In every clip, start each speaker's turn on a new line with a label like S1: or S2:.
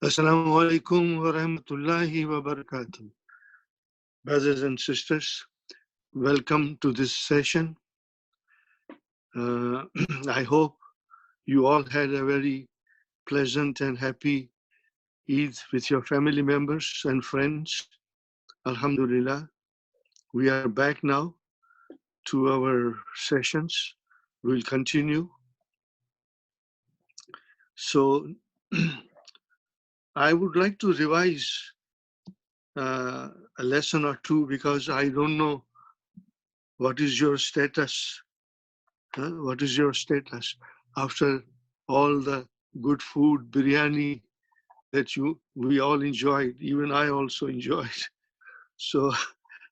S1: Assalamu alaikum wa rahmatullahi wa barakatuh. Brothers and sisters, welcome to this session. I hope you all had a very pleasant and happy Eid with your family members and friends. Alhamdulillah, we are back now to our sessions. We'll continue. So I would like to revise a lesson or two because I don't know what is your status. What is your status after all the good food, biryani that we all enjoyed? Even I also enjoyed. So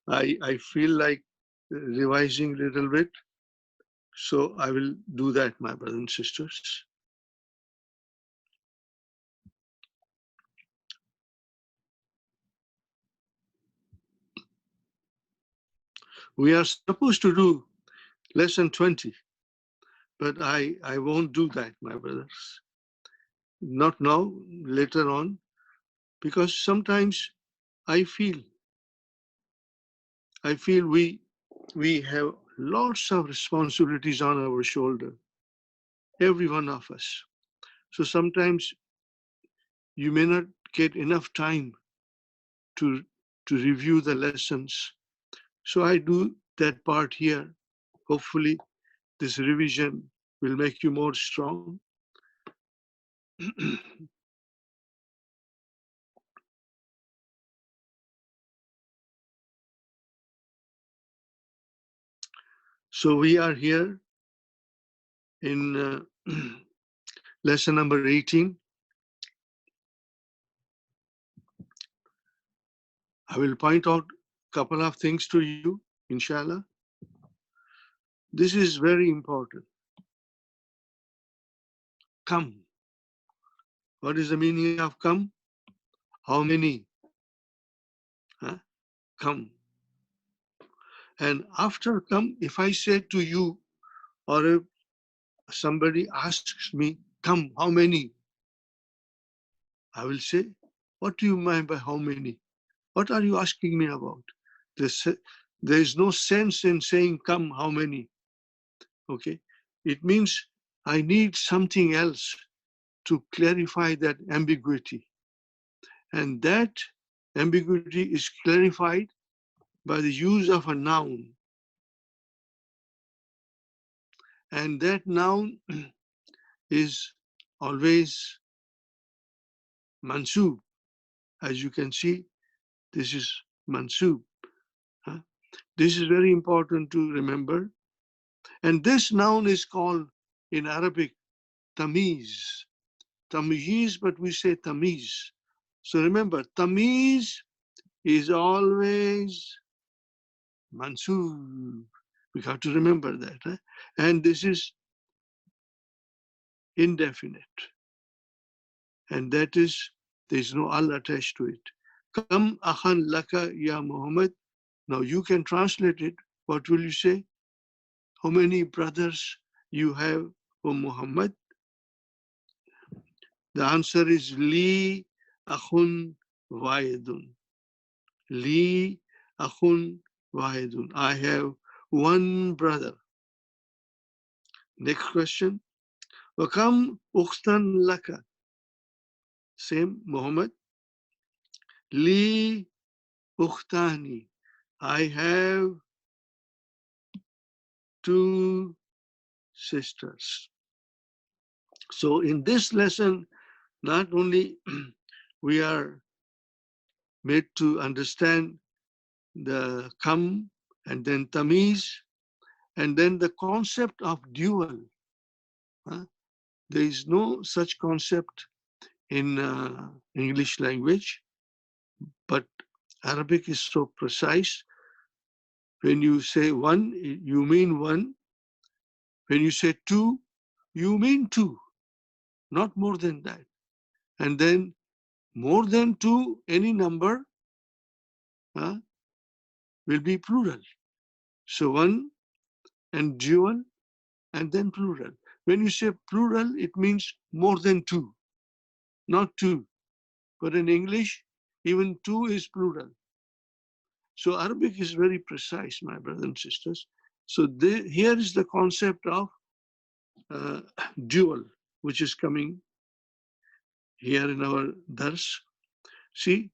S1: I feel like revising a little bit. So I will do that, my brothers and sisters. We are supposed to do lesson 20, but I won't do that, my brothers. Not now, later on, because sometimes I feel we have lots of responsibilities on our shoulder, every one of us. So sometimes you may not get enough time to review the lessons. So I do that part here. Hopefully this revision will make you more strong. So we are here in lesson number 18. I will point out a couple of things to you, inshallah. This is very important. Come. What is the meaning of come? How many? Huh? Come. And after come, if I say to you, or if somebody asks me, come, how many? I will say, what do you mean by how many? What are you asking me about? There is no sense in saying, come, how many? Okay. It means I need something else to clarify that ambiguity. And that ambiguity is clarified by the use of a noun. And that noun is always mansub. As you can see, this is mansub. This is very important to remember. And this noun is called in Arabic tamiz. Tamiz, but we say tamiz. So remember, tamiz is always mansub. We have to remember that. And this is indefinite. And that is, there is no al attached to it. Kam akhan laka ya Muhammad. Now you can translate it. What will you say? How many brothers you have, O Muhammad? The answer is li akhun wahidun. Li akhun wahidun. I have one brother. Next question. Wakam ukhtan laka. Same, Muhammad. Li ukhtani. I have two sisters. So in this lesson, not only we are made to understand the kam and then tamiz, and then the concept of dual. There is no such concept in English language, but Arabic is so precise. When you say one, you mean one. When you say two, you mean two, not more than that. And then more than two, any number will be plural. So one and dual and then plural. When you say plural, it means more than two, not two. But in English, even two is plural. So Arabic is very precise, my brothers and sisters. So here is the concept of uh, dual, which is coming here in our dars. See,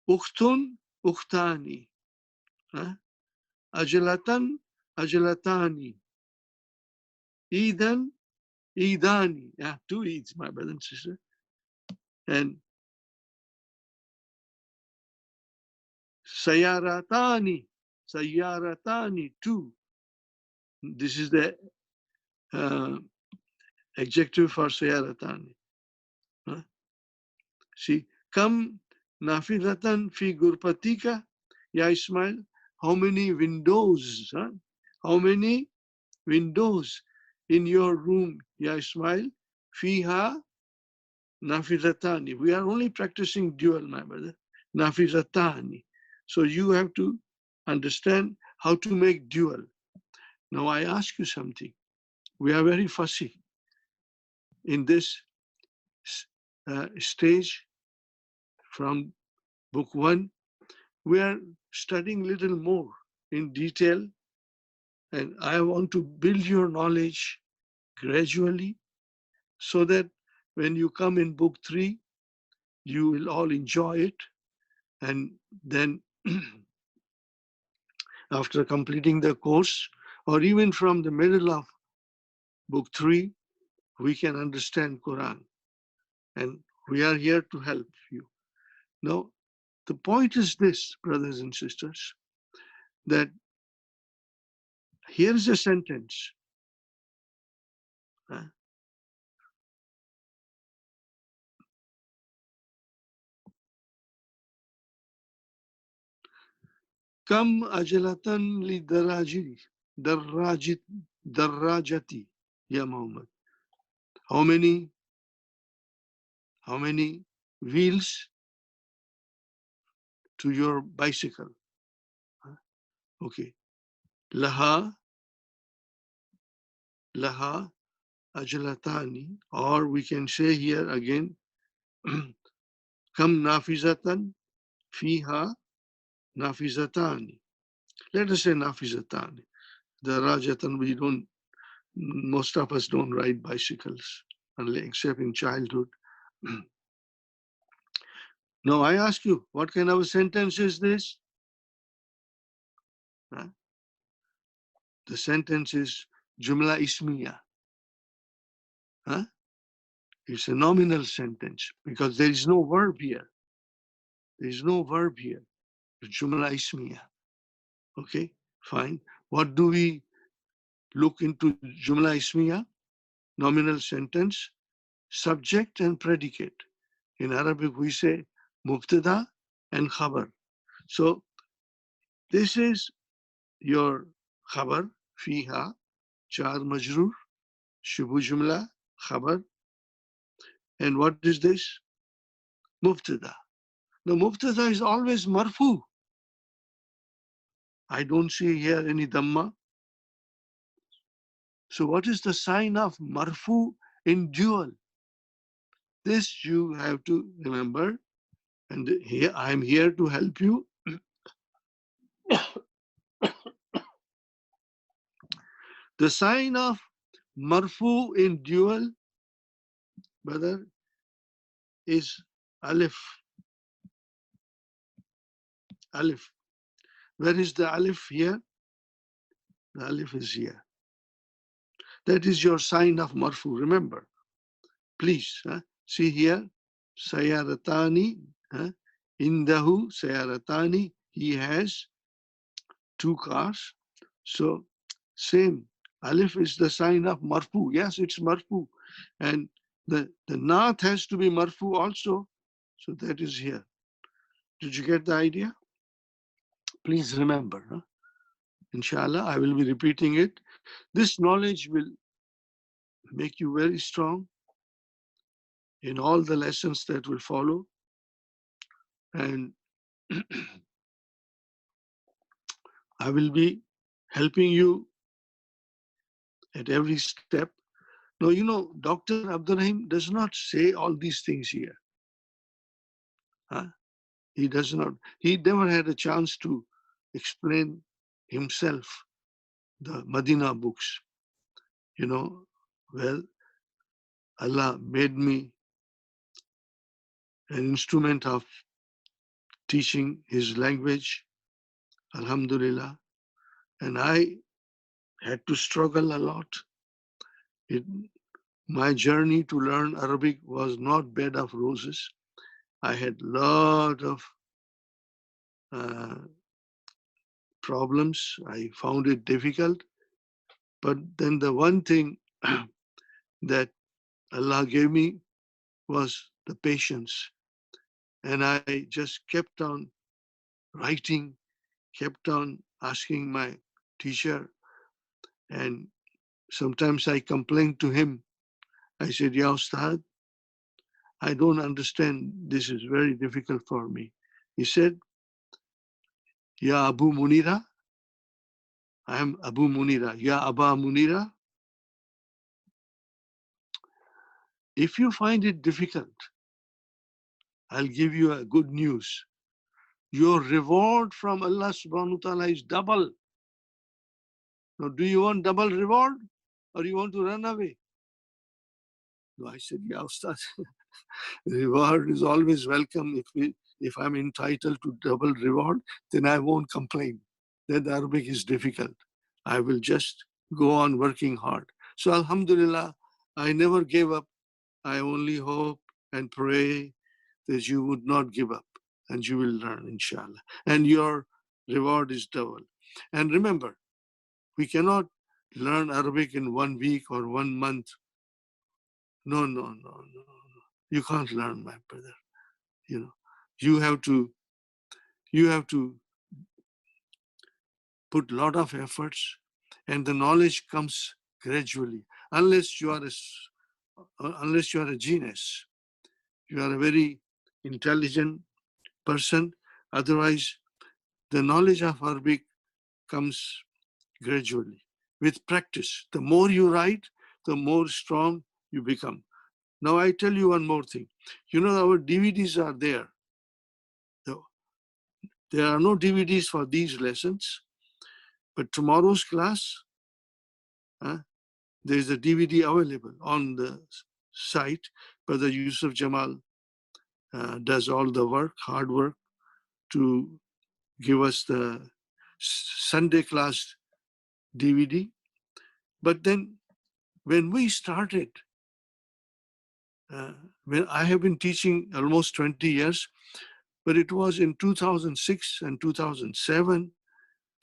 S1: uktun, uktani, ajalatan, ajalatani, idan, idani. Yeah, two Eids, my brother and sister. And sayaratani, sayaratani, two. This is the uh, adjective for sayaratani. See, come nafidatan fi gurpatika, ya Ismail. How many windows? How many windows in your room, ya Ismail? Fiha nafidatani. We are only practicing dual, my brother. Nafidatani. So you have to understand how to make dual. Now I ask you something. We are very fussy in this stage from book 1. We are studying a little more in detail, and I want to build your knowledge gradually so that when you come in book 3, you will all enjoy it. And then after completing the course, or even from the middle of book 3, we can understand Quran. And we are here to help you. Now, the point is this, brothers and sisters, that here's a sentence. Kam ajalatan li darajati, ya Muhammad. How many wheels to your bicycle? Okay. Laha ajalatani, or we can say here again, kam nafizatan fiha nafizatani. Let us say nafizatani. Darajatan, we don't, most of us don't ride bicycles, except in childhood. Now I ask you, what kind of a sentence is this? The sentence is Jumla Ismiya. It's a nominal sentence because there is no verb here. There is no verb here. It's Jumla Ismiya. Okay, fine. What do we look into Jumla Ismiya? Nominal sentence, subject and predicate. In Arabic, we say Mubtada and Khabar. So this is your Khabar, Fiha, Jar Majrur, Shubu Jumla, Khabar. And what is this? Mubtada. The Mubtada is always marfu. I don't see here any Dhamma. So what is the sign of marfu in dual? This you have to remember. And here I am here to help you. The sign of marfu in dual, brother, is alif. Alif. Where is the alif here? The alif is here. That is your sign of marfu. Remember, please see here, sayaratani, indahu sayaratani. He has 2 cars. So same. Alif is the sign of marfu. Yes, it's marfu. And the naat has to be marfu also. So that is here. Did you get the idea? Please remember. Inshallah, I will be repeating it. This knowledge will make you very strong in all the lessons that will follow. And I will be helping you at every step. No, you know, Dr. Abdurrahim does not say all these things here. Huh? He does not. He never had a chance to explain himself the Madina books. You know, well, Allah made me an instrument of teaching His language, Alhamdulillah, and I had to struggle a lot. It, my journey to learn Arabic was not bed of roses. I had lot of uh, problems. I found it difficult. But then the one thing that Allah gave me was the patience. And I just kept on writing, kept on asking my teacher. And sometimes I complained to him. I said, Ya Ustad, I don't understand. This is very difficult for me. He said, Ya Abu Munira, I am Abu Munira. Ya Aba Munira, if you find it difficult, I'll give you a good news. Your reward from Allah subhanahu wa ta'ala is double. Now, do you want double reward or you want to run away? No, I said, yeah, Ustad, reward is always welcome. If I'm entitled to double reward, then I won't complain. Then the Arabic is difficult. I will just go on working hard. So Alhamdulillah, I never gave up. I only hope and pray that you would not give up and you will learn, inshallah. And your reward is double. And remember, we cannot learn Arabic in 1 week or 1 month. No, no, no, no, no. You can't learn, my brother. You know, you have to put a lot of efforts, and the knowledge comes gradually. Unless you are a genius, you are a very intelligent person. Otherwise, the knowledge of Arabic comes gradually with practice. The more you write, the more strong you become. Now I tell you one more thing. You know, our DVDs are there. There are no DVDs for these lessons, but tomorrow's class, there is a DVD available on the site. Brother Yusuf Jamal does all the work, hard work, to give us the Sunday class DVD. But then when we started, when I have been teaching almost 20 years, but it was in 2006 and 2007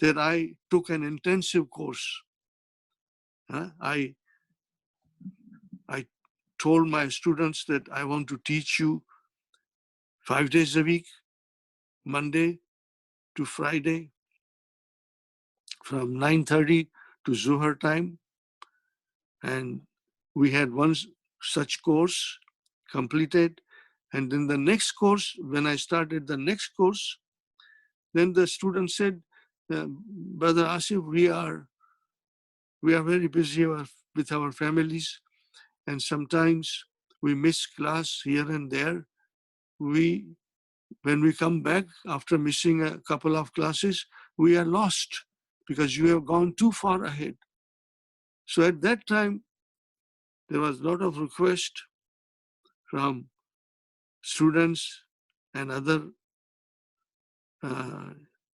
S1: that I took an intensive course. I told my students that I want to teach you 5 days a week, Monday to Friday, from 9:30 to Zuhr time. And we had one such course completed. And then the next course, when I started the next course, then the student said, Brother Asif, we are very busy with our families, and sometimes we miss class here and there. When we come back after missing a couple of classes, we are lost because you have gone too far ahead. So at that time, there was a lot of request from students and other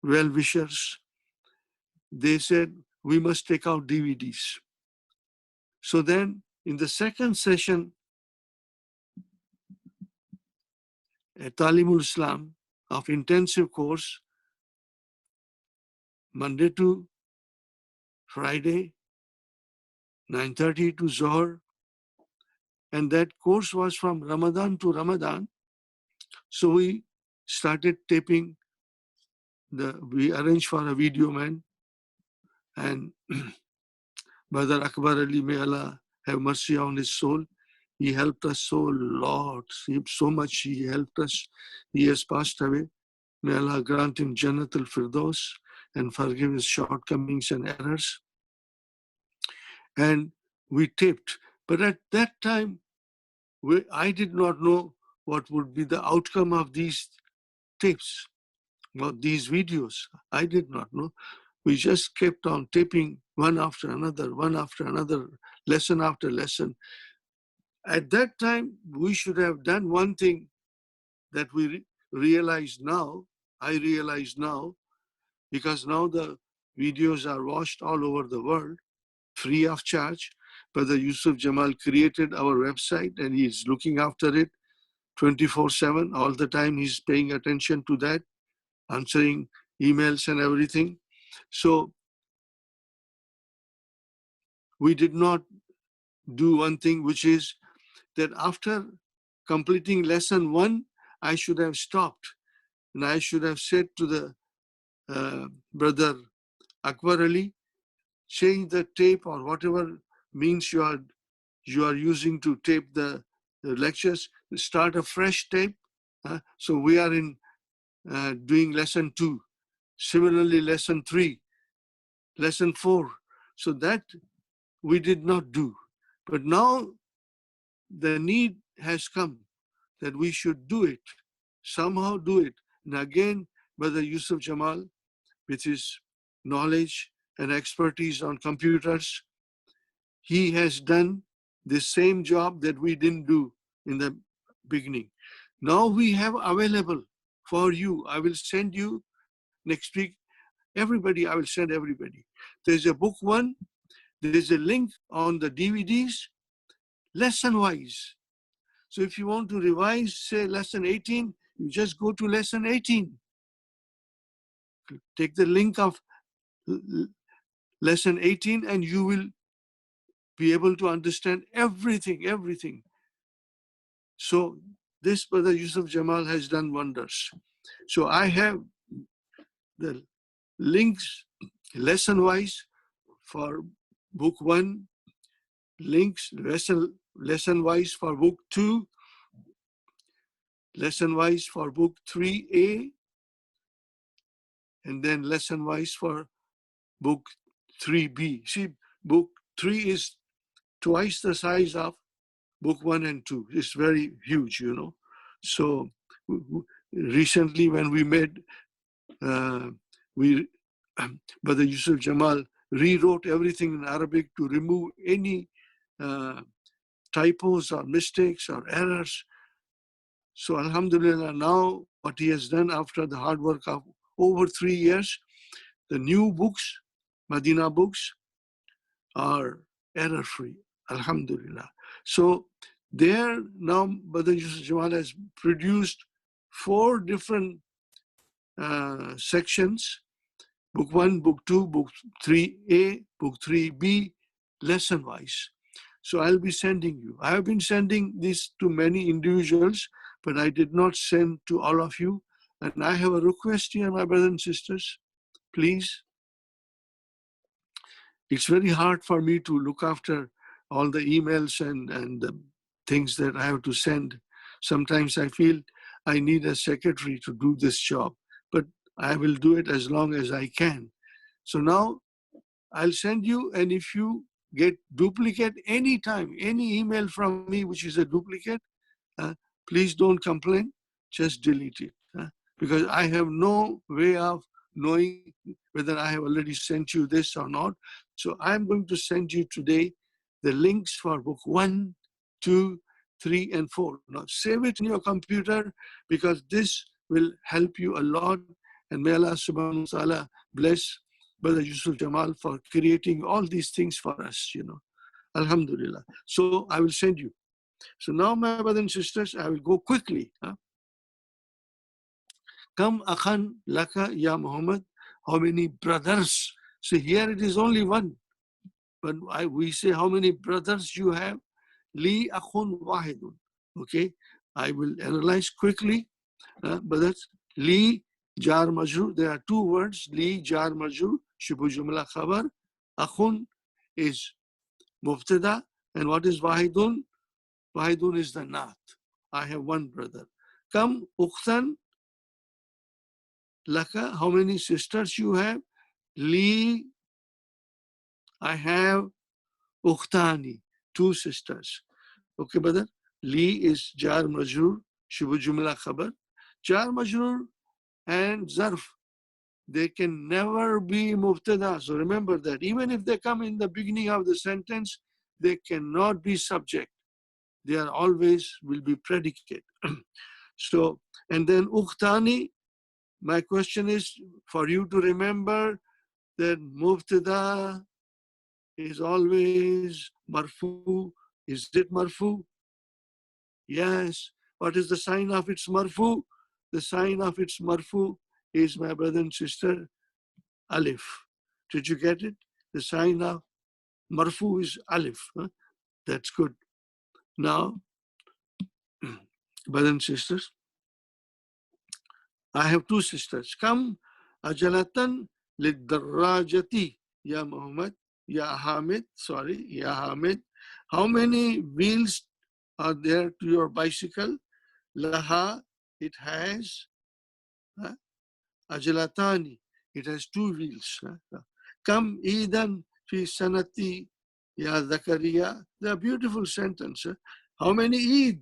S1: well-wishers. They said, we must take out DVDs. So then in the second session at Talimul Islam of intensive course, Monday to Friday, 9:30 to Zohar, and that course was from Ramadan to Ramadan. So we started taping. We arranged for a video man, and Brother Akbar Ali, may Allah have mercy on his soul. He helped us so lot, so much he helped us. He has passed away. May Allah grant him Jannat al-Firdaus and forgive his shortcomings and errors. And we taped. But at that time, I did not know what would be the outcome of these tapes, of these videos. I did not know. We just kept on taping one after another, lesson after lesson. At that time, we should have done one thing that we realize now. I realize now, because now the videos are watched all over the world, free of charge. Brother Yusuf Jamal created our website and he's looking after it 24/7. All the time he's paying attention to that, answering emails and everything. So we did not do one thing, which is that after completing lesson 1, I should have stopped and I should have said to the brother Akbar Ali, change the tape or whatever means you are using to tape the lectures, start a fresh tape. So we are in doing lesson 2, similarly lesson 3, lesson 4. So that we did not do. But now the need has come that we should do it, somehow do it. And again, Brother Yusuf Jamal, with his knowledge and expertise on computers, he has done the same job that we didn't do in the beginning. Now we have available for you. I will send you next week. Everybody, I will send everybody. There's a book 1. There's a link on the DVDs, lesson wise. So if you want to revise, say lesson 18, you just go to lesson 18. Take the link of lesson 18 and you will be able to understand everything. So this Brother Yusuf Jamal has done wonders. So I have the links lesson-wise for book 1, links lesson-wise for book 2, lesson-wise for book 3A, and then lesson-wise for book 3B. See, book 3 is twice the size of book 1 and 2. It's very huge, you know. So recently when we made, Brother Yusuf Jamal rewrote everything in Arabic to remove any typos or mistakes or errors. So Alhamdulillah, now what he has done after the hard work of over 3 years, the new books, Madina books, are error-free. Alhamdulillah. So there now Brother Yusuf Jamal has produced 4 different sections: book 1, book 2, book 3A, book 3B, lesson-wise. So I'll be sending you. I have been sending this to many individuals, but I did not send to all of you. And I have a request here, my brothers and sisters. Please, it's very hard for me to look after all the emails and the things that I have to send. Sometimes I feel I need a secretary to do this job, but I will do it as long as I can. So now I'll send you, and if you get duplicate anytime, any email from me which is a duplicate, please don't complain, just delete it. Because I have no way of knowing whether I have already sent you this or not. So I'm going to send you today the links for book 1, 2, 3, and 4. Now save it in your computer because this will help you a lot. And may Allah subhanahu wa ta'ala bless Brother Yusuf Jamal for creating all these things for us, you know. Alhamdulillah. So I will send you. So now, my brothers and sisters, I will go quickly. Kam akhan laka ya Muhammad. How many brothers? So here it is only one. But we say how many brothers you have. Li akhun wahidun. Okay. I will analyze quickly. But that's li jar majrur. There are 2 words. Li jar majrur. Shibu jumla khabar. Akhun is mubtada. And what is wahidun? Wahidun is the naat. I have one brother. Kam ukhtan laka. How many sisters you have? Li, I have ukhtani. two sisters. Okay, brother? Li is jar majrur, shubu jumla khabar. Jar majrur and zarf, they can never be mubtada. So remember that. Even if they come in the beginning of the sentence, they cannot be subject. They are always will be predicate. So, and then ukhtani, my question is for you to remember that mubtada is always marfu. Is it marfu? Yes. What is the sign of its marfu? The sign of its marfu is, my brother and sister, alif. Did you get it? The sign of marfu is alif. Huh? That's good. Now, brothers and sisters, I have two sisters. Come, ajalatan lidarrajati, ya Muhammad, ya Hamid, sorry, ya Hamid. How many wheels are there to your bicycle? Laha, it has. Huh? Ajalatani, it has two wheels. Come Idan fi sanati ya Zakaria. They're a beautiful sentence. How many Eid?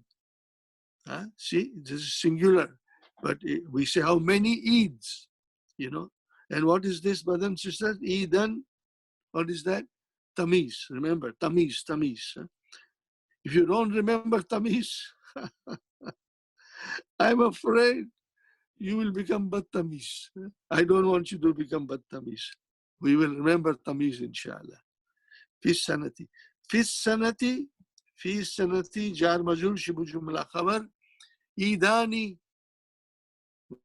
S1: See, this is singular. But we say how many Eids, you know. And what is this, brothers and sisters? Eidan, what is that? Tamiz. Remember, Tamiz, Tamiz. If you don't remember Tamiz, I'm afraid you will become Battamiz. I don't want you to become Battamiz. We will remember Tamiz, inshallah. Fis sanati. Fis sanati, fis sanati, jar majul, shibu jumla khabar. Idani,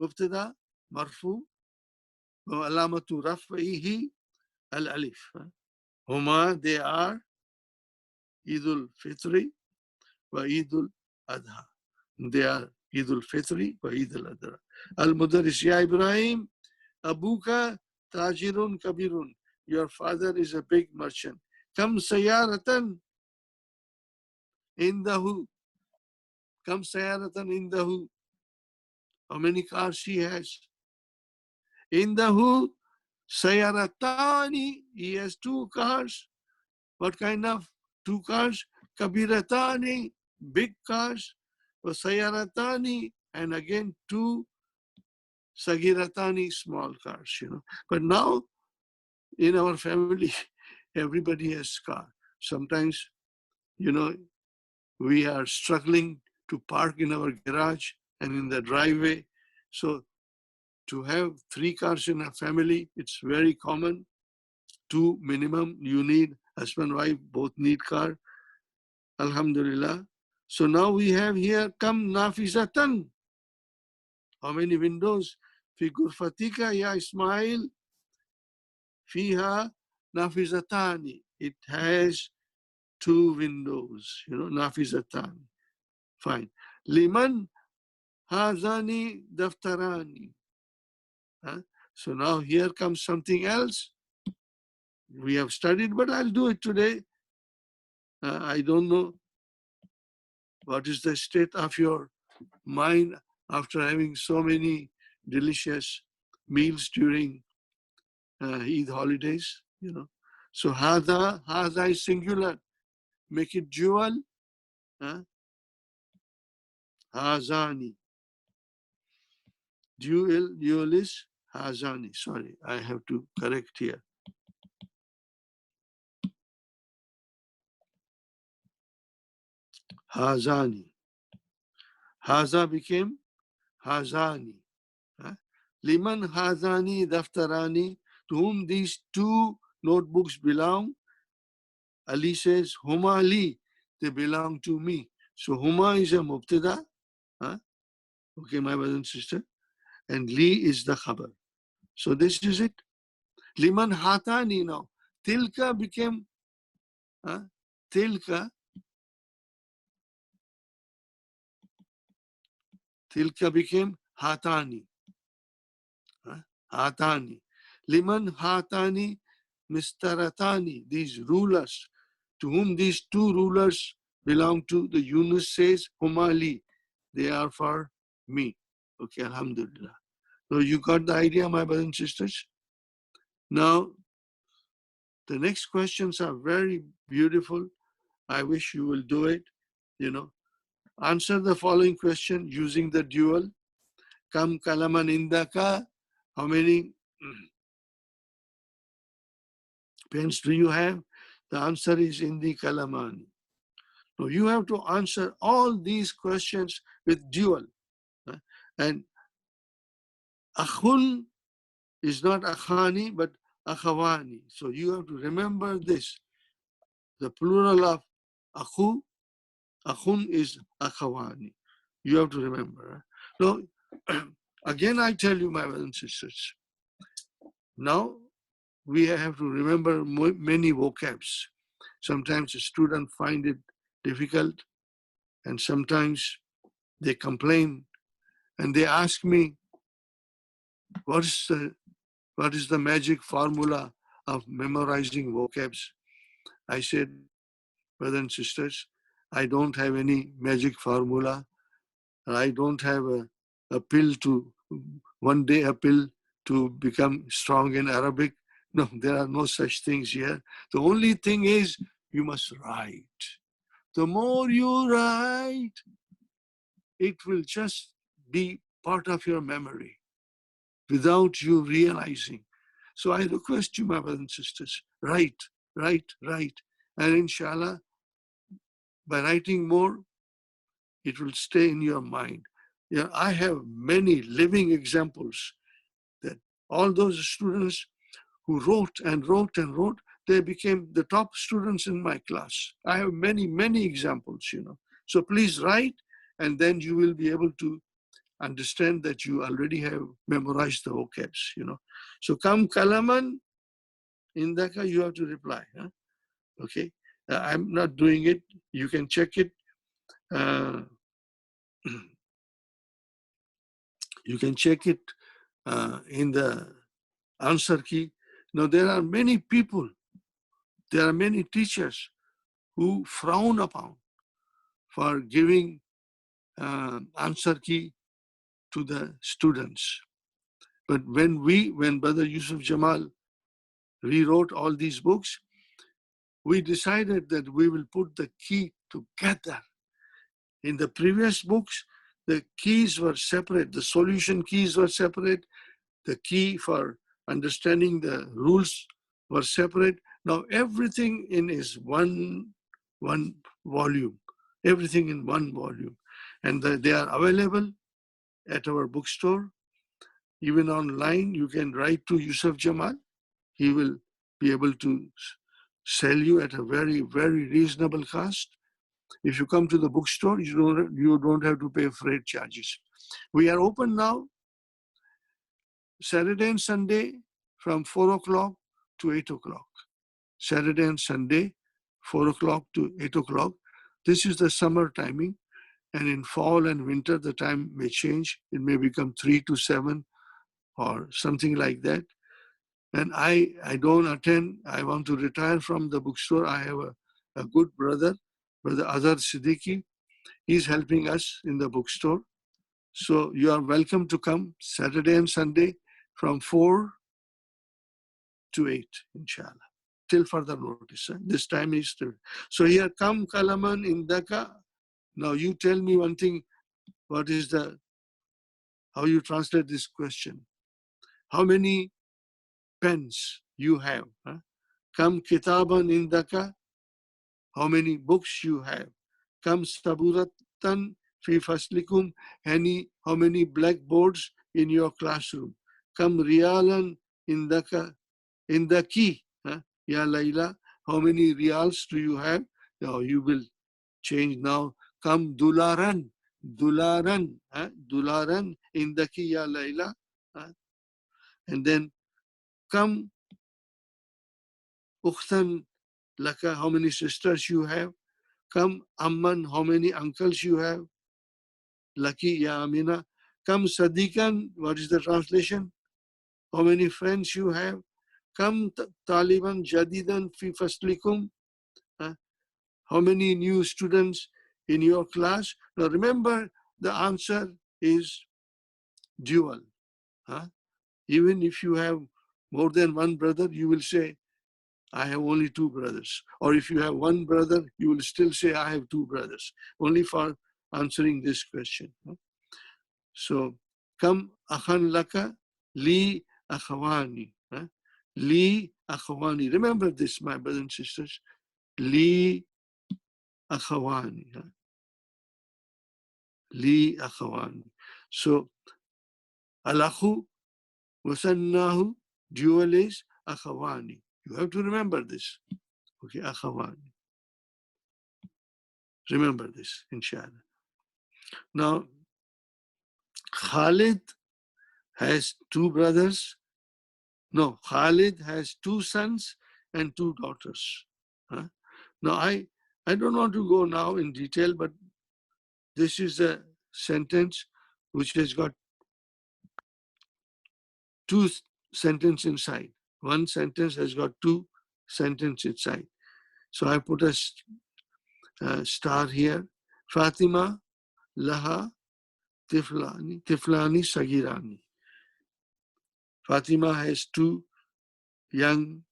S1: mubtada, marfu, wa alamatu raf'ihi, al-alif. Huma, they are Idul Fitri wa Idul Adha. They are Idul Fitri wa Idul Adha. Al-Mudaris, ya Ibrahim, Abuka tajirun kabirun. Your father is a big merchant. Kam sayaratan indahu. Kam sayaratan indahu. How many cars he has? Indahu sayaratani. He has two cars. What kind of two cars? Kabiratani, big cars. Sayaratani, and again two sagiratani, small cars. But now in our family, everybody has car. Sometimes, we are struggling to park in our garage and in the driveway. So to have three cars in a family, it's very common. Two minimum, you need husband, wife, both need car. Alhamdulillah. So now we have here, kam nafizatan. How many windows? Fi gurfatika ya Ismail. Fiha nafizatani. It has two windows, nafizatan. Fine. Liman hazani daftarani. So now here comes something else. We have studied, but I'll do it today. I don't know what is the state of your mind after having so many delicious meals during Eid holidays, So hada is singular. Make it dual. Hazani. Dual is hazani. Sorry, I have to correct here. Hazani. Haza became hazani. Liman hazani daftarani. To whom these two notebooks belong? Ali says, Huma Ali. They belong to me. So Huma is a mubtada. Okay, my brother and sister. And Li is the khabar. So this is it. Liman hatani now. Tilka became tilka. Tilka became hatani. Hatani. Liman hatani mistaratani. These rulers. To whom these two rulers belong to, the Yunus says, Humali. They are for me. Okay, alhamdulillah. So you got the idea, my brothers and sisters? Now, the next questions are very beautiful. I wish you will do it. You know, answer the following question using the dual. Kam kalaman indaka. How many pens do you have? The answer is indi kalaman. Now you have to answer all these questions with dual. And akhun is not akhani, but akhawani. So you have to remember this. The plural of akhu, akhun is akhawani. You have to remember. Now, again, I tell you, my brothers and sisters, now we have to remember many vocabs. Sometimes a student find it difficult, and sometimes they complain and they ask me, what is the magic formula of memorizing vocabs? I said, brothers and sisters, I don't have any magic formula. I don't have a pill to, one day a pill to become strong in Arabic. No, there are no such things here. The only thing is you must write. The more you write, it will just be part of your memory without you realizing. So I request you, my brothers and sisters, write, write, write. And inshallah, by writing more, it will stay in your mind. Yeah, I have many living examples that all those students who wrote and wrote and wrote, they became the top students in my class. I have many, many examples, you know. So please write, and then you will be able to understand that you already have memorized the vocabs, you know. So kam kalaman, indaka, you have to reply. Huh? Okay. I'm not doing it. You can check it. You can check it in the answer key. Now, there are many people, there are many teachers who frown upon for giving answer key to the students. But when Brother Yusuf Jamal rewrote all these books, we decided that we will put the key together. In the previous books, the keys were separate, the solution keys were separate, the key for understanding the rules were separate. Now everything in is one volume, everything in one volume. And they are available at our bookstore. Even online, you can write to Yusuf Jamal. He will be able to sell you at a very, very reasonable cost. If you come to the bookstore, you don't have to pay freight charges. We are open now, Saturday and Sunday from 4 o'clock to 8 o'clock. Saturday and Sunday, 4 o'clock to 8 o'clock. This is the summer timing. And in fall and winter, the time may change. It may become 3 to 7 or something like that. And I don't attend. I want to retire from the bookstore. I have a good brother, Brother Azhar Siddiqui. He's helping us in the bookstore. So you are welcome to come Saturday and Sunday from 4 to 8, inshallah. Till further notice. This time is still. So here, kam kalaman indaka. Now you tell me one thing. What is how you translate this question? How many pens you have? Huh? Kam kitaban indaka. How many books you have? Kam saburatan fi faslikum. How many blackboards in your classroom? Kam rialan indaka. Indaki. Huh? Ya Layla. How many reals do you have? Now you will change now. Kam dularan. Dularan. Huh? Dularan indaki ya Layla. Huh? And then kam ukhtan laka. How many sisters you have? Kam amman. How many uncles you have? Lucky ya Amina. Kam sadikan. What is the translation? How many friends you have? Kam taliban jadidan fi faslikum. How many new students in your class? Now remember, the answer is dual. Huh? Even if you have more than one brother, you will say I have only 2 brothers. Or if you have 1 brother, you will still say, I have 2 brothers. Only for answering this question. So, kam akhan laka, li akhawani. Li akhawani. Remember this, my brothers and sisters. Li akhawani. Li akhawani. So, al-akhu wasannahu, dual is akhawani. You have to remember this. Okay, akhawani. Remember this, inshallah. Now, Khalid has 2 brothers. No, Khalid has 2 sons and 2 daughters. Now, I don't want to go now in detail, but this is a sentence which has got 2 sentences inside. One sentence has got 2 sentences inside. So I put a star here. Fatima laha tiflani sagirani. Fatima has 2 young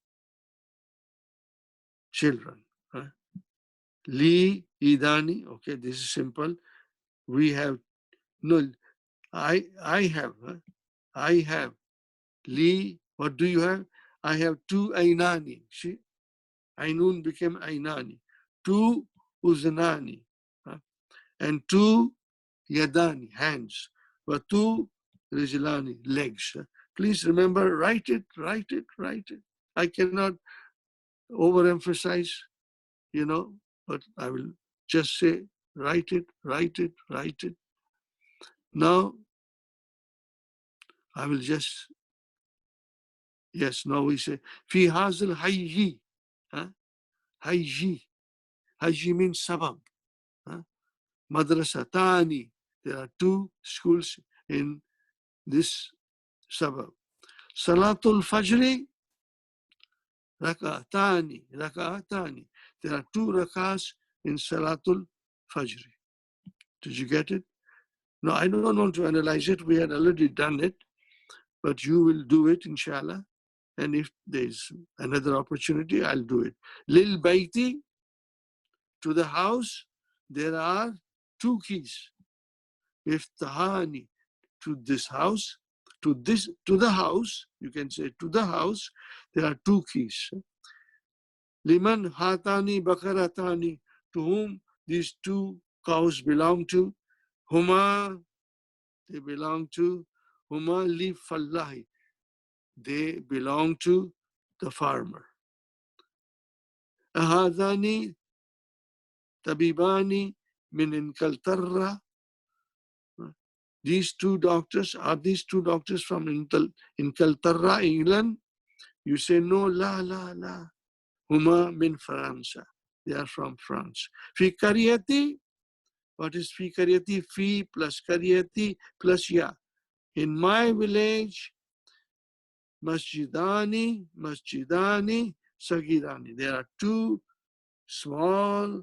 S1: children. Li idani. Okay, this is simple. We have no. I have. I have. Li. What do you have? I have 2 ainani. See, ainun became ainani. 2 uznani, and 2 yadani, hands. But 2 rijlani, legs. Please remember, write it, write it, write it. I cannot overemphasize, but I will just say, write it, write it, write it. Now, I will just, yes, now we say, fi hazil hayyi. Hayyi. Hayyi means sabab. Madrasa tani. There are 2 schools in this suburb. Salatul Fajri, raka'atani, raka'atani. There are 2 rak'ahs in Salatul Fajr. Did you get it? No, I don't want to analyze it. We had already done it, but you will do it, inshallah. And if there's another opportunity, I'll do it. Lil Baiti, to the house, there are 2 keys. Iftahani, to this house, to the house, you can say to the house, there are 2 keys. Liman hatani bakaratani, to whom these 2 cows belong to. Huma, they belong to. Huma li fallahi, they belong to the farmer. Ahadani tabibani min Inkaltarra, these 2 doctors, are these 2 doctors from Inkaltarra, England? You say no, la, la, la. Huma min France. They are from France. Fi kariyati, what is fi kariyati? Fi plus kariyati plus ya. In my village, masjidani, sagirani. There are 2 small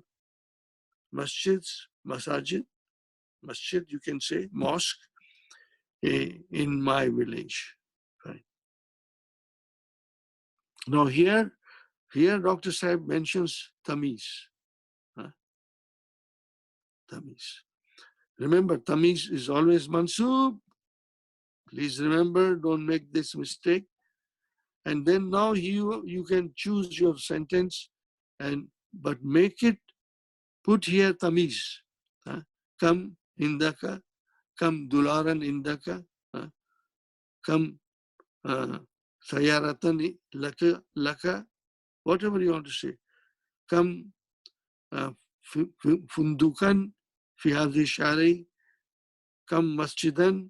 S1: masjids, masjid, you can say, mosque, in my village. Right. Now here Dr. Saib mentions tamiz. Tamiz. Remember, tamiz is always mansub. Please remember, don't make this mistake. And then now you can choose your sentence, but make it, put here tamiz. Kam indaka, kam dularan indaka, kam sayaratan laka, whatever you want to say. Kam fundukan fi hadhi shari, kam masjidan,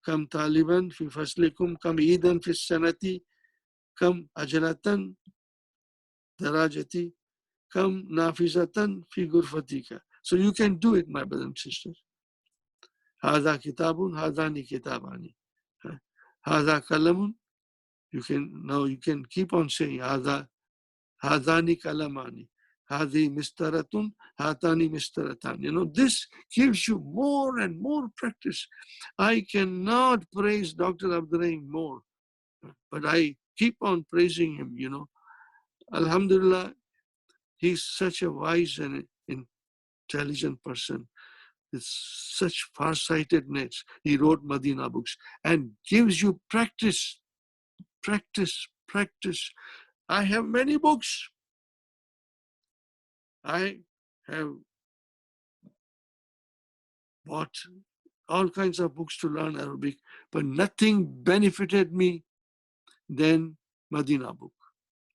S1: kam taliban fi faslikum, kam idan fi sanati, kam ajalatan darajati, kam nafizatan fi gurfatika. So you can do it, my brothers and sisters. Hadha kitabun, hadhani kitabani. Hadha kalamun, you can keep on saying hadha, hadhani kalamani. Hadi mistaratun, hatani mistaratan. This gives you more and more practice. I cannot praise Dr. Abdurrahim more, but I keep on praising him, Alhamdulillah, he's such a wise and intelligent person. With such far-sightedness, he wrote Madina books and gives you practice, practice, practice. I have many books. I have bought all kinds of books to learn Arabic, but nothing benefited me than Madina book.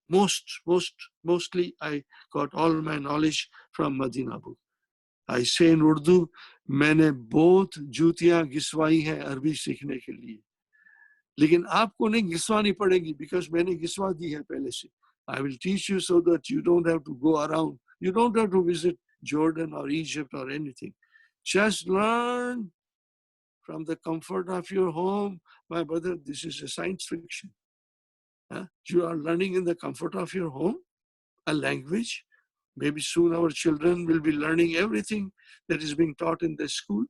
S1: Mostly I got all my knowledge from Madina book. I say in Urdu, मैंने बहुत जूतियां घिसवाई हैं अरबी सीखने के लिए, लेकिन आपको नहीं घिसवानी पड़ेगी because मैंने घिसवा दी है पहले से. I will teach you so that you don't have to go around. You don't have to visit Jordan or Egypt or anything. Just learn from the comfort of your home. My brother, this is a science fiction. You are learning in the comfort of your home a language. Maybe soon our children will be learning everything that is being taught in the school.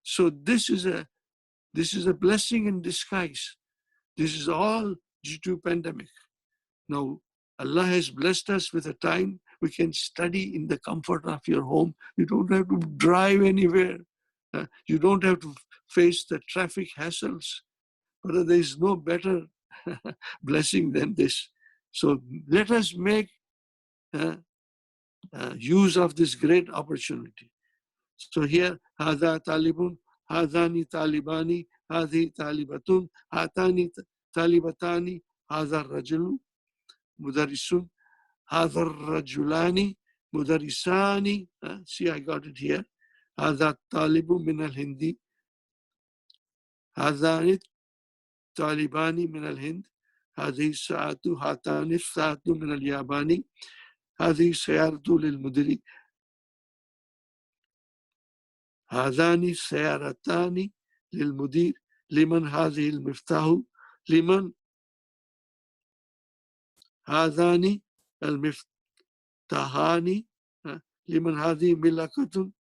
S1: So this is a blessing in disguise. This is all due to pandemic. Now, Allah has blessed us with a time we can study in the comfort of your home. You don't have to drive anywhere. You don't have to face the traffic hassles. But there is no better blessing than this. So let us make use of this great opportunity. So here, هذا طالب, هذان طالبان, هذه طالبة, هاتان طالبتان, هذا الرجل مدرس, هذا الرجلان مدرسان. See, I got it here. هذا الطالب من الهند, هذان طالبان من الهند, هذه الساعة, هاتان الساعة من اليابان, هذه سيارة للمدير, هذان سيارتان للمدير, لمن هذه المفتاح, لمن هذان المفتاحان, لمن هذه ملكة,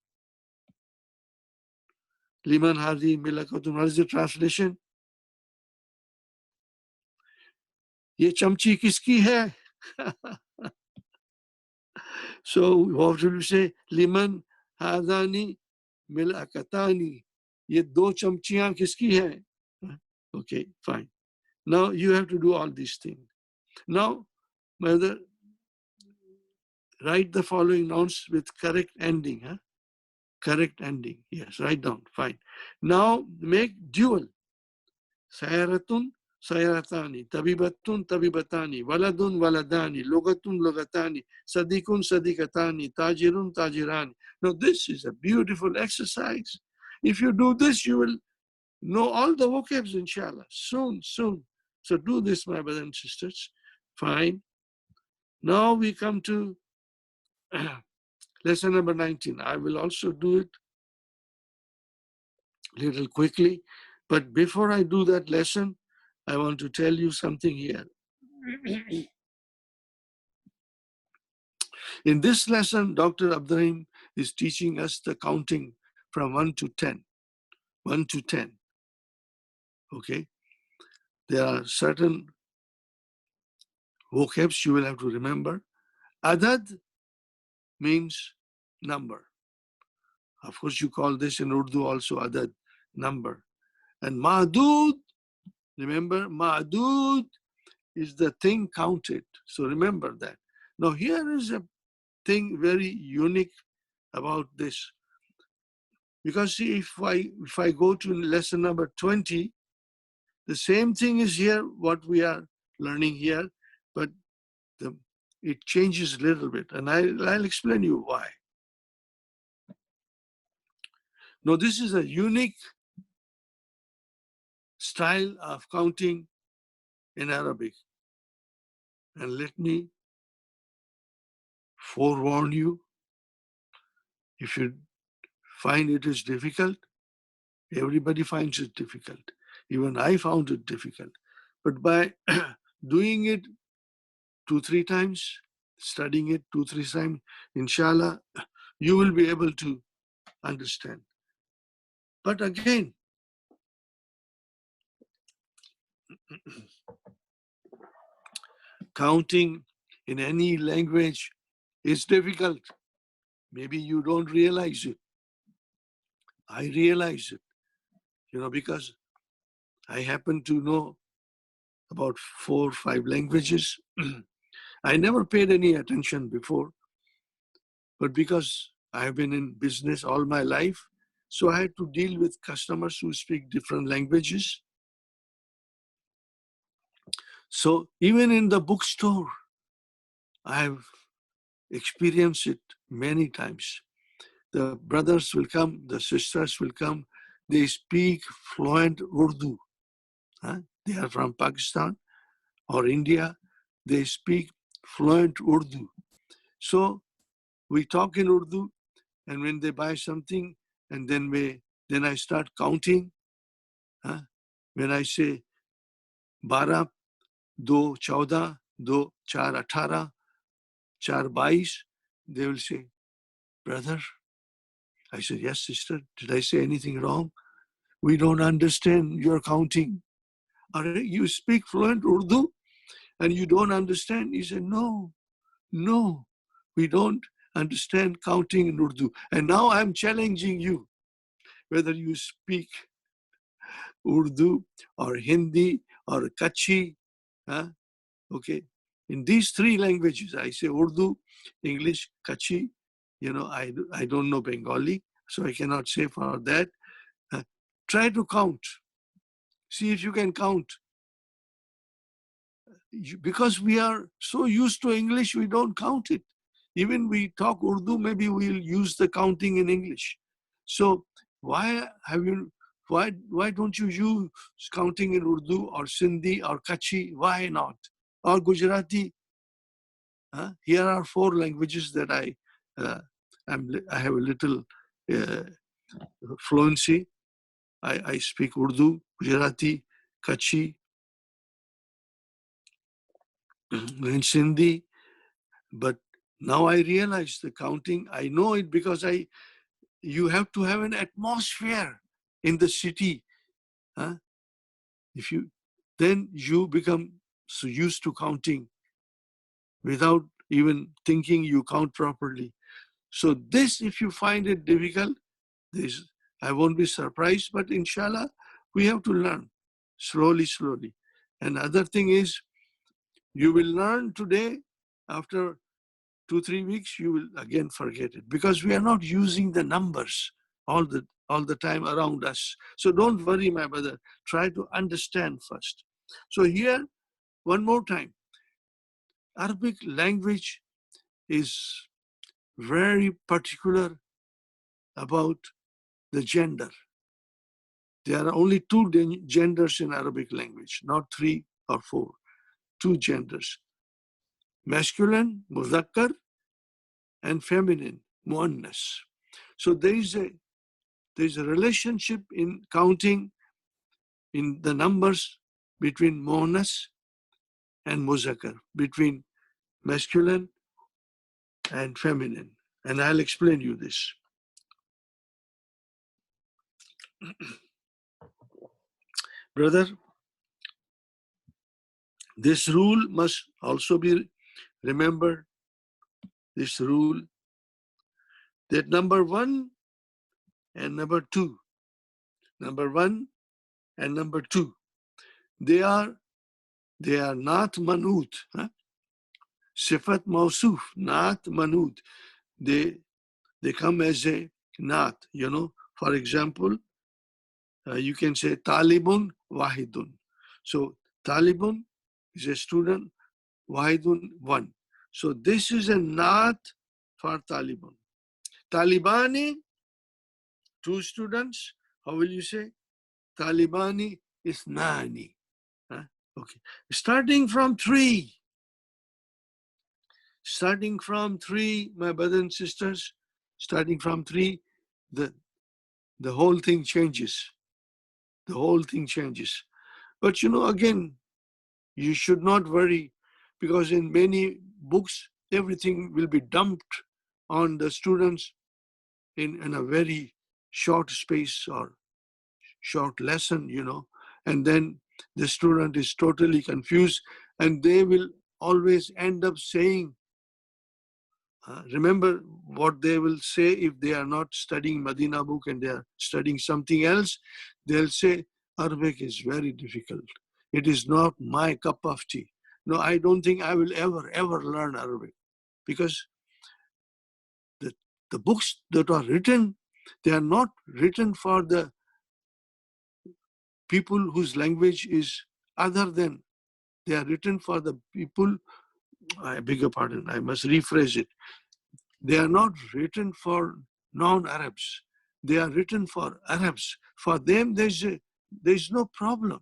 S1: لمن هذه ملكة. What is the translation? ये चमची किसकी है? So what should we say? लिमन हादानी मिलकतानी. ये दो चमचियां किसकी है? Okay, fine. Now you have to do all these things. Now, whether write the following nouns with correct ending. Correct ending. Yes, write down. Fine. Now make dual. Sayaratun, sayaratani. Tabibatun, tabibatani. Waladun, waladani. Logatun, logatani. Sadikun, sadikatani. Tajirun, tajirani. Now this is a beautiful exercise. If you do this, you will know all the vocabs, inshallah. Soon, soon. So do this, my brothers and sisters. Fine. Now we come to lesson number 19. I will also do it a little quickly. But before I do that lesson, I want to tell you something here. In this lesson, Dr. Abdurrahim is teaching us the counting from 1 to 10. 1 to 10. Okay? There are certain vocabs you will have to remember. Adad means number. Of course, you call this in Urdu also adad, number. And ma'dud, remember, ma'dud is the thing counted. So remember that. Now here is a thing very unique about this. Because see, if I go to lesson number 20, the same thing is here, what we are learning here, but it changes a little bit. And I'll explain you why. Now this is a unique style of counting in Arabic. And let me forewarn you, if you find it is difficult, everybody finds it difficult. Even I found it difficult. But by doing it 2-3 times, studying it 2-3 times, inshallah, you will be able to understand. But again, Counting in any language is difficult. Maybe you don't realize it. I realize it, because I happen to know about 4 or 5 languages. I never paid any attention before, but because I've been in business all my life, so I had to deal with customers who speak different languages. So even in the bookstore, I've experienced it many times. The brothers will come, the sisters will come, they speak fluent Urdu. They are from Pakistan or India, they speak fluent Urdu. So we talk in Urdu, and when they buy something, and then I start counting. When I say 12, 2, 14, 2, 4, 18, 4, 22, they will say, brother. I said, yes, sister. Did I say anything wrong? We don't understand your counting. You speak fluent Urdu and you don't understand? He said, no, we don't understand counting in Urdu. And now I'm challenging you, whether you speak Urdu or Hindi or Kutchi, okay. In these 3 languages, I say Urdu, English, Kutchi. I don't know Bengali, so I cannot say for that. Try to count. See if you can count. Because we are so used to English, we don't count it. Even we talk Urdu, maybe we'll use the counting in English. So why don't you use counting in Urdu or Sindhi or Kutchi? Why not? Or Gujarati? Here are 4 languages that I have a little fluency. I speak Urdu, Gujarati, Kutchi, and Sindhi. But now I realize the counting. I know it because you have to have an atmosphere in the city. Then you become so used to counting without even thinking you count properly. So this, if you find it difficult, I won't be surprised, but inshallah, we have to learn slowly. And other thing is, you will learn today, after 2-3 weeks, you will again forget it because we are not using the numbers all the time around us. So don't worry, my brother. Try to understand first. So here, one more time, Arabic language is very particular about the gender. There are only 2 genders in Arabic language, not 3 or 4. 2 genders: masculine, muzakkar, and feminine, muannas. So there's a relationship in counting in the numbers between muannas and muzakkar, between masculine and feminine. And I'll explain you this. Brother, this rule must also be remembered. This rule that number 1 and number 2, they are not manut. Sifat mausuf, not manut. They come as a not. For example, you can say talibun wahidun. So talibun is a student, wahidun, 1. So this is a not for talibun. Talibani, 2 students. How will you say? Talibani is nani. Okay. Starting from 3, my brothers and sisters, starting from 3, the whole thing changes. But again, you should not worry, because in many books, everything will be dumped on the students in a very short space or short lesson, and then the student is totally confused, and they will always end up saying, remember what they will say if they are not studying Madina book and they are studying something else. They'll say, Arabic is very difficult. It is not my cup of tea. No, I don't think I will ever learn Arabic, because the, the books that are written, they are not written for the people whose language is other than, they are written for the people, I beg your pardon, I must rephrase it. They are not written for non-Arabs. They are written for Arabs. For them, there's no problem.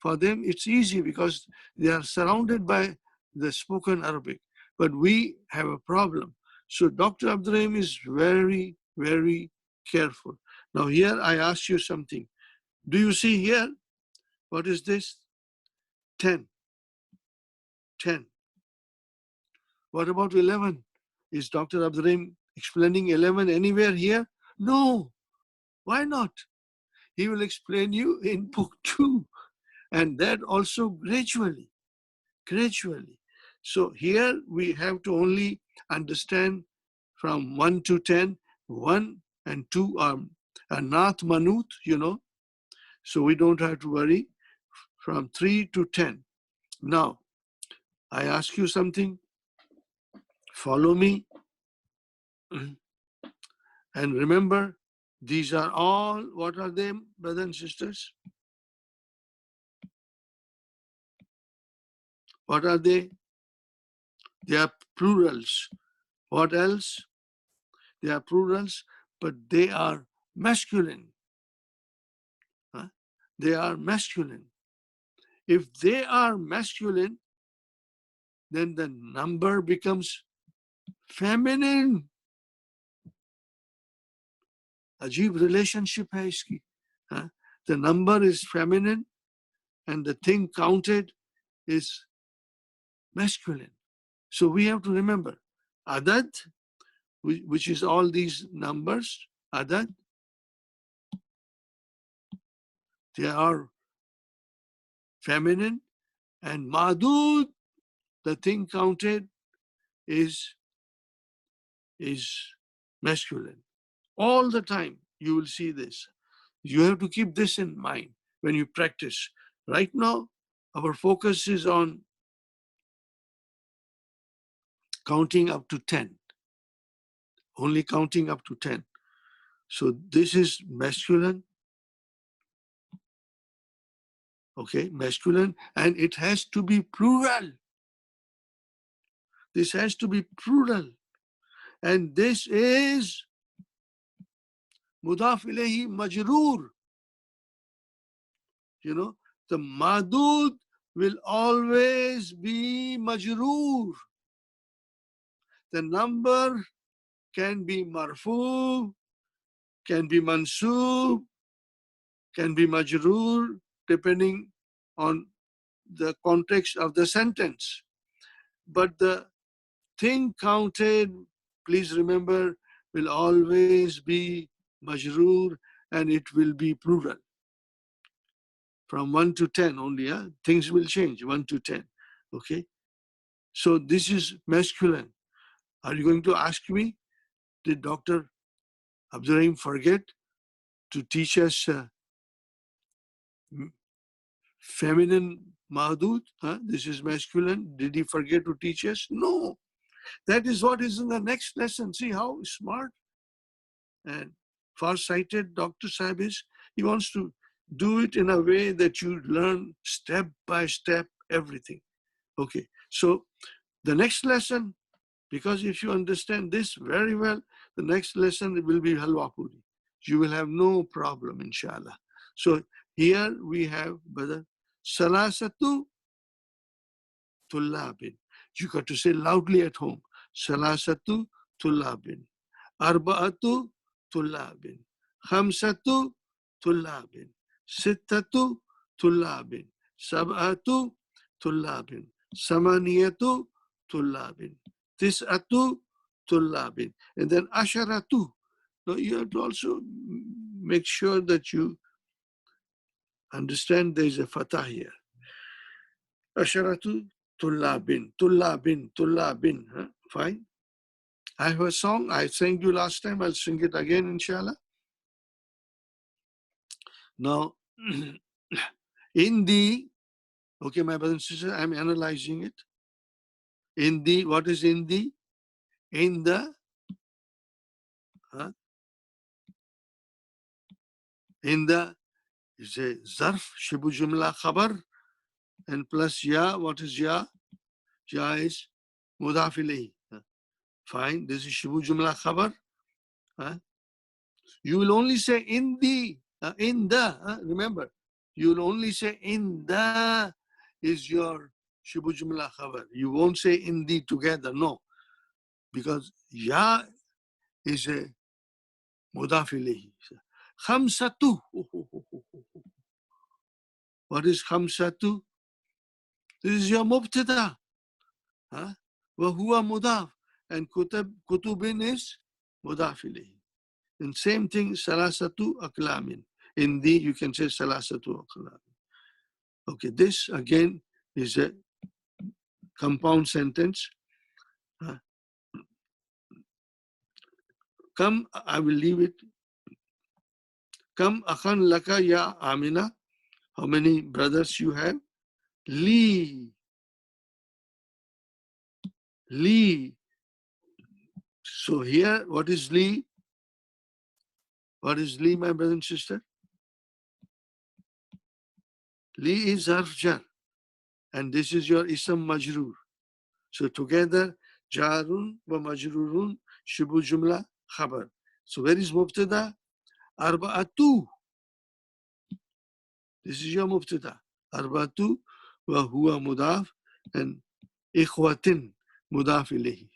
S1: For them, it's easy because they are surrounded by the spoken Arabic. But we have a problem. So Dr. Abdurrahim is very, very careful. Now here I ask you something. Do you see here? What is this? 10. 10. What about 11? Is Dr. Abdurrahim explaining 11 anywhere here? No. Why not? He will explain you in book 2, and that also gradually. So here we have to only understand from 1 to 10. 1 and 2 are not manut, so we don't have to worry. From 3 to 10. Now, I ask you something. Follow me. And remember, these are all, what are they, brothers and sisters? What are they? They are plurals. What else? They are plurals, but they are masculine. They are masculine. If they are masculine, then the number becomes feminine. Ajib relationship hai iski. The number is feminine and the thing counted is masculine. So we have to remember, adad, which is all these numbers, adad, they are feminine, and madud, the thing counted, is masculine. All the time you will see this. You have to keep this in mind when you practice. Right now, our focus is on counting up to 10, only counting up to 10. So this is masculine, okay, masculine, and it has to be plural. This has to be plural. And this is mudaf ilayhi majroor. The madud will always be majroor. The number can be marfu, can be mansub, can be majroor, depending on the context of the sentence. But the thing counted, please remember, will always be majroor, and it will be plural. From 1 to 10 only, things will change, 1 to 10, okay? So this is masculine. Are you going to ask me, did Dr. Abdurrahim forget to teach us feminine mahdud? This is masculine. Did he forget to teach us? No. That is what is in the next lesson. See how smart and far-sighted Dr. Sahib is? He wants to do it in a way that you learn step by step everything. Okay, so the next lesson, because if you understand this very well, the next lesson will be Halwa Puri. You will have no problem, inshallah. So here we have, brother, Salasatu Tullabin. You got to say loudly at home. Salasatu Tullabin. Arba'atu Tullabin. Khamsatu Tullabin. Sittatu Tullabin. Sab'atu Tullabin. Samaniyatu Tullabin. Tis'atu Tullabin. And then Asharatu. Now you have to also make sure that you understand there is a fatah here. Asharatu Tullabin, Tullabin, Tullabin. Huh? Fine. I have a song. I sang you last time. I'll sing it again, inshallah. Now, in the, okay, my brothers and sisters, I'm analyzing it. In the, what is in the? In the, huh? In the, is a zarf, shibu jumla khabar, and plus ya, what is ya? Ya is mudaf ilayhi. Fine, this is shibu jumla khabar. You will only say in the, remember, you will only say in the is your shibu jumla khabar. You won't say in the together, no, because ya is a mudaf ilayhi. Khamsatu. What is khamsatu? This is your mubtada. Wa huwa mudaf. And kutubin is mudaf ilayhi. And same thing, salasatu aklamin. In the, you can say salasatu aklamin. Okay, this again is a compound sentence. Come, I will leave it. Come akhan laka ya Amina. How many brothers you have? Li. Li. So here, what is li? What is li, my brother and sister? Li is harf jar. And this is your ism majroor. So together, jarun wa majrurun shibu jumla khabar. So where is mubtada? Arba'atu. This is your mubtada. Arba'atu wa huwa mudaf and ikhwatin mudaf ilayhi.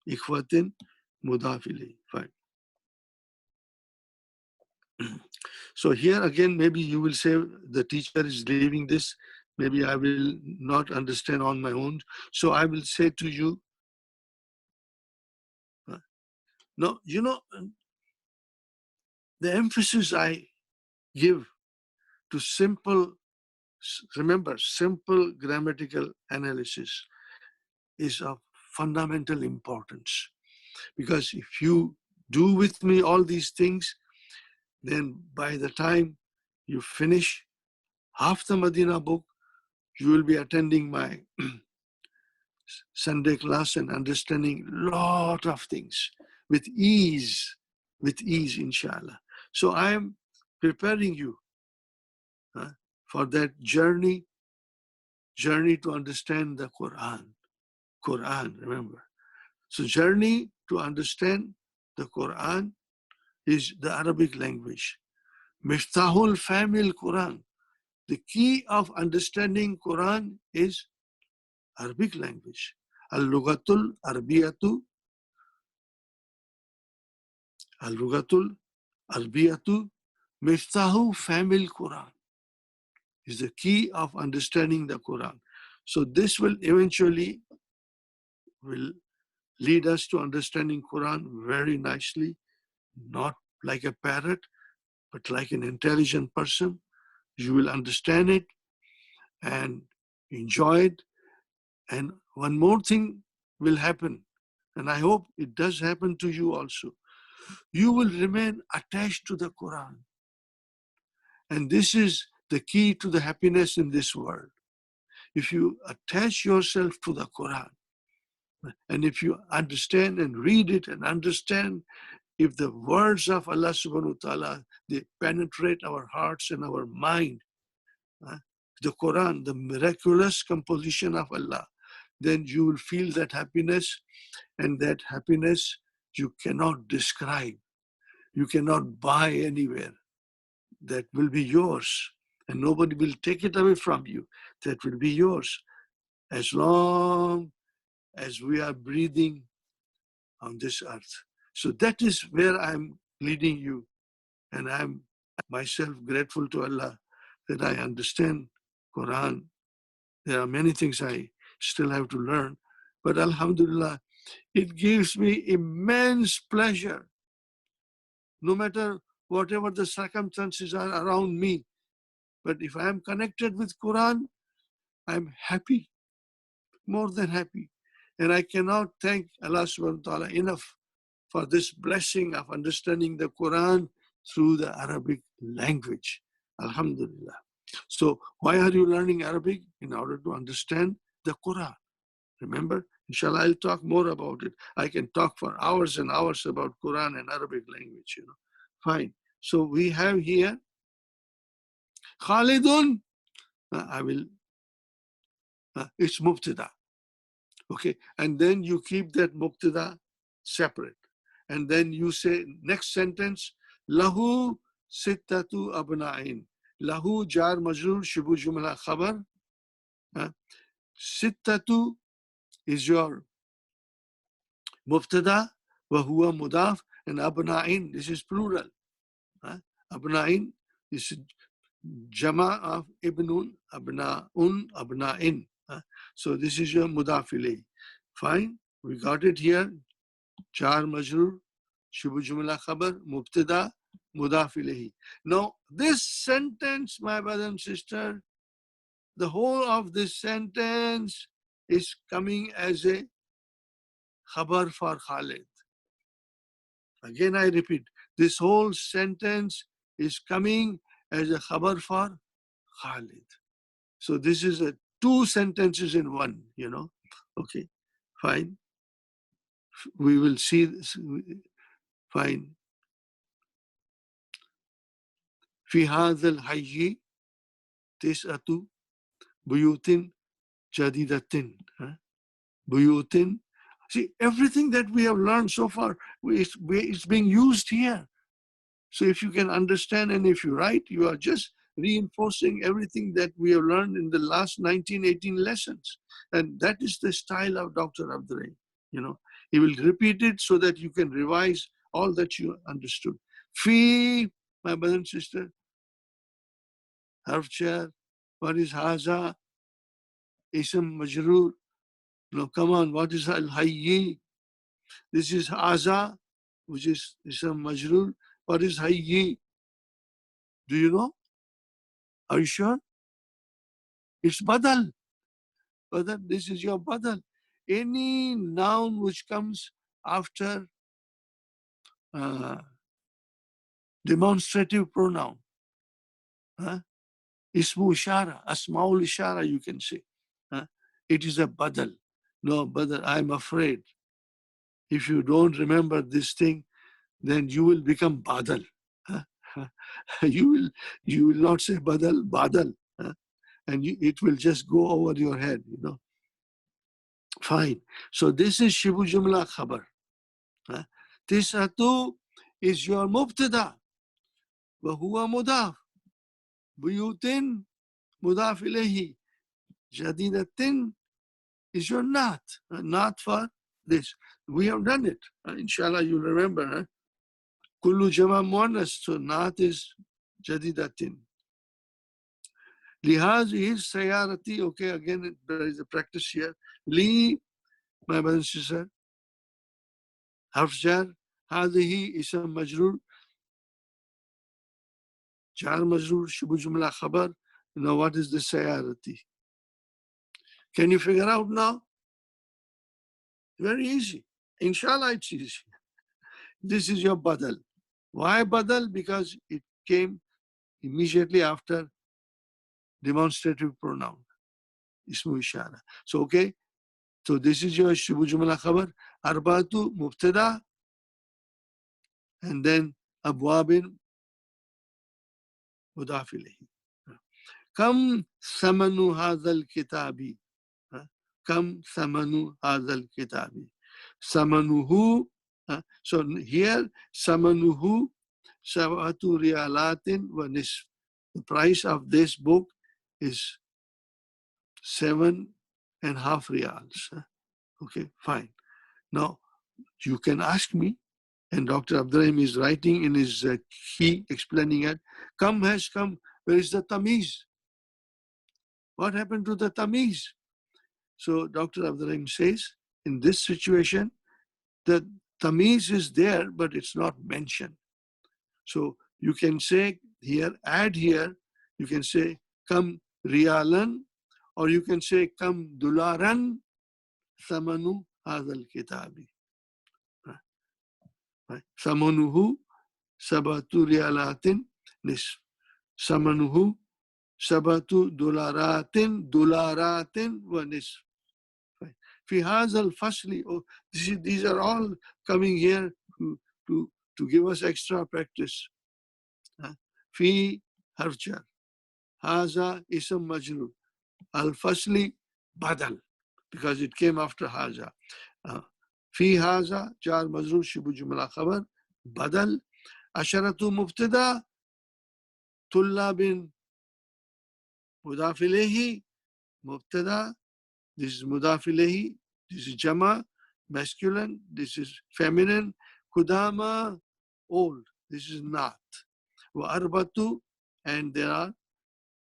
S1: Ikhwatin mudaf ilayhi. Fine. So here again, maybe you will say the teacher is leaving this. Maybe I will not understand on my own. So I will say to you, no, you know, the emphasis I give to simple, remember, simple grammatical analysis is of fundamental importance. Because if you do with me all these things, then by the time you finish half the Madina book, you will be attending my Sunday class and understanding a lot of things with ease, inshallah. So I am preparing you for that journey to understand the Quran, remember. So journey to understand the Quran is the Arabic language. Miftahul Famil Quran. The key of understanding Quran is Arabic language. Al-Lughatul Arbiyatu, Al-Lughatul Arbiyatu, Miftahu Famil Quran is the key of understanding the Quran. So this will eventually lead us to understanding Quran very nicely, not like a parrot, but like an intelligent person. You will understand it and enjoy it. And one more thing will happen, and I hope it does happen to you also. You will remain attached to the Quran. And this is the key to the happiness in this world. If you attach yourself to the Quran, and if you understand and read it and understand, if the words of Allah subhanahu wa ta'ala, they penetrate our hearts and our mind, the Quran, the miraculous composition of Allah, then you will feel that happiness, and that happiness you cannot describe. You cannot buy anywhere. That will be yours, and nobody will take it away from you. That will be yours as long as we are breathing on this earth. So that is where I'm leading you, and I'm myself grateful to Allah that I understand Quran. There are many things I still have to learn, but Alhamdulillah, it gives me immense pleasure. No matter whatever the circumstances are around me, but if I am connected with Quran, I'm happy. more than happy. And I cannot thank Allah subhanahu wa ta'ala enough for this blessing of understanding the Quran through the Arabic language. Alhamdulillah. So why are you learning Arabic? In order to understand the Quran. Remember, inshallah, I'll talk more about it. I can talk for hours and hours about Quran and Arabic language, you know. Fine. So we have here Khalidun. It's Mubtada. Okay. And then you keep that Mubtada separate. And then you say, next sentence, Lahu sittatu abna'in. Lahu jar majrur shibu jumla khabar. Sittatu is your Mubtada, wa huwa mudaf, and abna'in, this is plural. Abna'in is jama of ibnun, abna'un, abna'in. So this is your mudaf ilayh. Fine, we got it here. Jar majrur, shibu jumla khabar, mubtada, mudaf ilayhi. Now this sentence, my brother and sister, the whole of this sentence is coming as a khabar for Khalid. Again, I repeat, this whole sentence is coming as a khabar for Khalid. So this is a two sentences in one, you know. Okay, fine. We will see this. Fine. في هذا الحي تسعة بيوت جديدة. بيوت. See, everything that we have learned so far, it's being used here. So if you can understand and if you write, you are just reinforcing everything that we have learned in the last 19, 18 lessons. And that is the style of Dr. Abdurrahim. You know, he will repeat it so that you can revise all that you understood. Fi, my brother and sister, harf jar, what is haza? Ism majroor. No, come on, what is al-hayyi? This is haza, which is ism majroor. What is hayyi? Do you know? Are you sure? It's badal. Badal, this is your badal. Any noun which comes after demonstrative pronoun, ismu ishara, asmaul ishara, you can say. It is a badal. No, badal, I'm afraid. If you don't remember this thing, then you will become badal. You will not say badal, badal. And it will just go over your head, you know. Fine. So this is Shibu Jumla Khabar. Tisatu is your Mubtada. Wahuwa Mudaf. Buyutin Mudaf ilayhi. Jadidatin is your Naat. Naat for this. We have done it. Inshallah, you'll remember. Kullu Jama Muannas. So Naat is Jadidatin. لهذه السيارة, okay, again, there is a practice here. لي, my brother and sister, حرف جار, هذه اسم مجرور, جار مجرور, شبه جملة خبر. Now what is the سيارة? Can you figure out now? Very easy. Inshallah, it's easy. This is your badal. Why badal? Because it came immediately after demonstrative pronoun. Ismu ishara. So, okay. So this is your shibu jumla khabar. Arbatu mubtada. And then abwabin mudaf ilayhi. Kam samanu hadhal kitabi. Kam samanu hadhal kitabi. Samanuhu. So here, samanuhu sab'atu riyalatin wa nisf. The price of this book is 7.5 riyals. Okay, fine. Now, you can ask me, and Dr. Abdurrahim is writing in his key, explaining it. Come has come. Where is the tamiz? What happened to the tamiz? So Dr. Abdurrahim says, in this situation, the tamiz is there, but it's not mentioned. So you can say here, add here, you can say, come riyalan, or you can say, come dularan, ثمن هذا الكتاب. ثمنه 7 ريالات نصف. ثمنه $7 ونصف. في هذا الفصل. Oh, these are all coming here to give us extra practice. في حرف جر. هذا اسم مجرور. الفصل بدل because it came after هذا. في هذا جار مجرور شبه جملة خبر بدل. عشرة مبتدا طلاب مضاف إليه مبتدا. This is مضاف إليه. This is جمع masculine. This is feminine. قدامى old. This is not. وأربعة and there are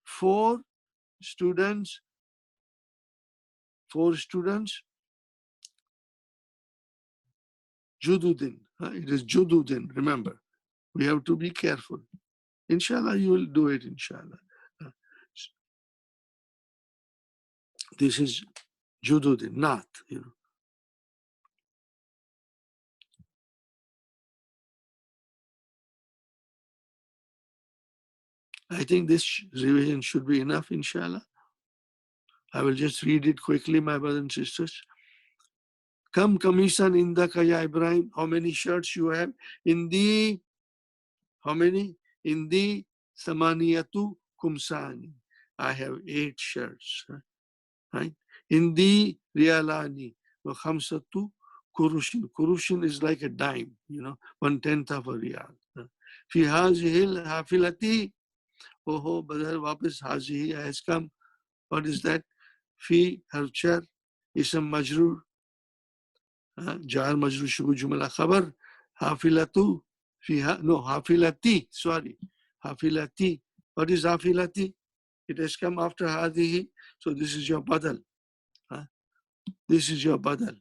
S1: 4 students. 4 students. جدد. It is جدد. Remember, we have to be careful. Inshallah, you will do it. Inshallah. This is جدد, not. I think this revision should be enough, inshallah. I will just read it quickly, my brothers and sisters. Kam kamisan indaka ya Ibrahim. How many shirts you have? In the, how many? In the samaniyatu kumsani. I have 8 shirts. Right? In the rialani wa khamsatu kurushin. Kurushin is like a dime, 1/10 of a rial. Fi hazihil hafilati. Oh, brother, वापस हाज़ी has come. What is that? في हर्चर इसम मजरूर jar मजरूर शुरू जुमला खबर हाफिलतु फिहा no hafilati, sorry, hafilati. What is hafilati? It has come after hadihi, so this is your badal. This is your badal.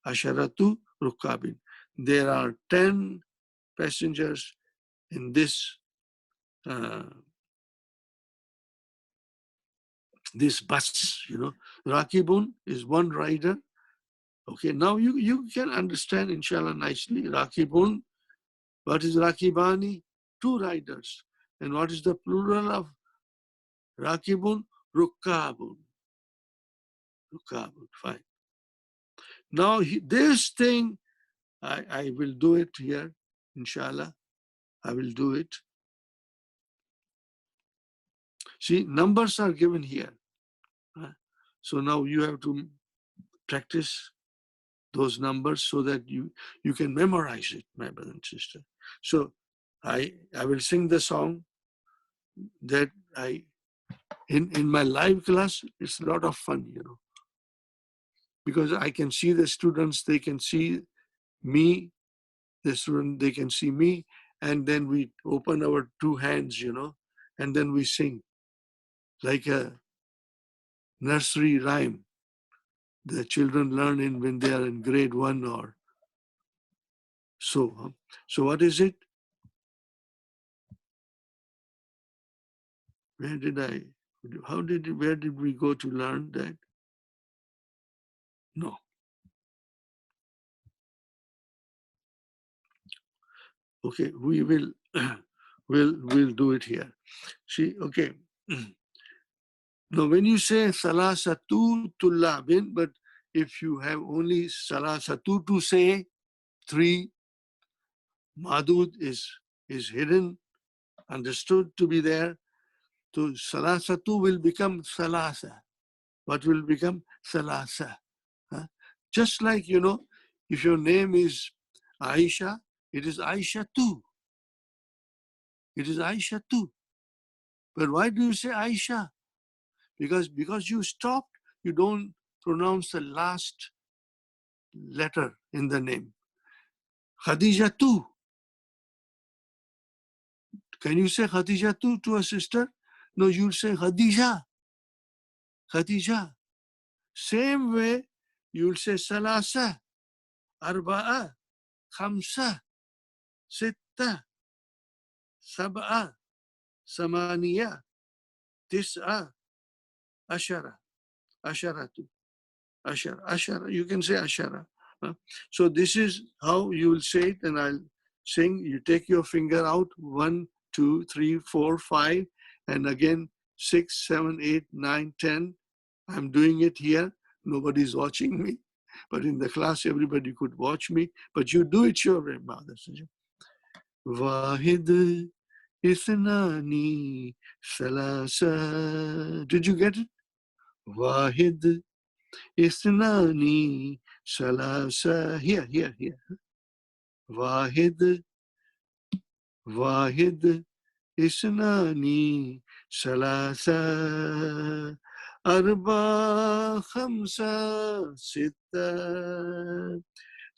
S1: Asharatu rukabin. There are 10 passengers in this this bus, Rakibun is 1 rider. Okay, now you can understand, inshallah, nicely. Rakibun, what is Rakibani? 2 riders. And what is the plural of Rakibun? Rukabun. Rukabun, fine. Now, this thing, I will do it here, inshallah. I will do it. See, numbers are given here. So now you have to practice those numbers so that you can memorize it, my brother and sister. So I will sing the song that in my live class. It's a lot of fun, because I can see the students, they can see me, the student, they can see me, and then we open our 2 hands, and then we sing like a nursery rhyme. The children learn when they are in grade 1 or so. So what is it? Where did we go to learn that? No. Okay, we will we'll do it here. See, okay. Now, when you say salasatu tullabin, but if you have only salasatu to say, 3, madud is hidden, understood to be there. So salasatu will become salasa. What will become salasa? Just like, if your name is Aisha, it is Aisha too. It is Aisha too. But why do you say Aisha? Because you stopped, you don't pronounce the last letter in the name. Khadija too. Can you say Khadija too to a sister? No, you'll say Khadija. Khadija. Same way, you'll say Salasa, Arba'a, Khamsa, Sitta, Sab'a, Samaniya, Tis'a, Ashara, Asharatu. ashara, ashara. You can say ashara. So this is how you will say it, and I'll sing. You take your finger out, 1, 2, 3, 4, 5, and again 6, 7, 8, 9, 10. I'm doing it here. Nobody's watching me, but in the class, everybody could watch me. But you do it your way, Mother. Wahid Ithnani Salasa. Did you get it? Wahid Ithnani Salasa. Here, here, here. Wahid, Wahid Ithnani Salasa. Arba Khamsa Sitta.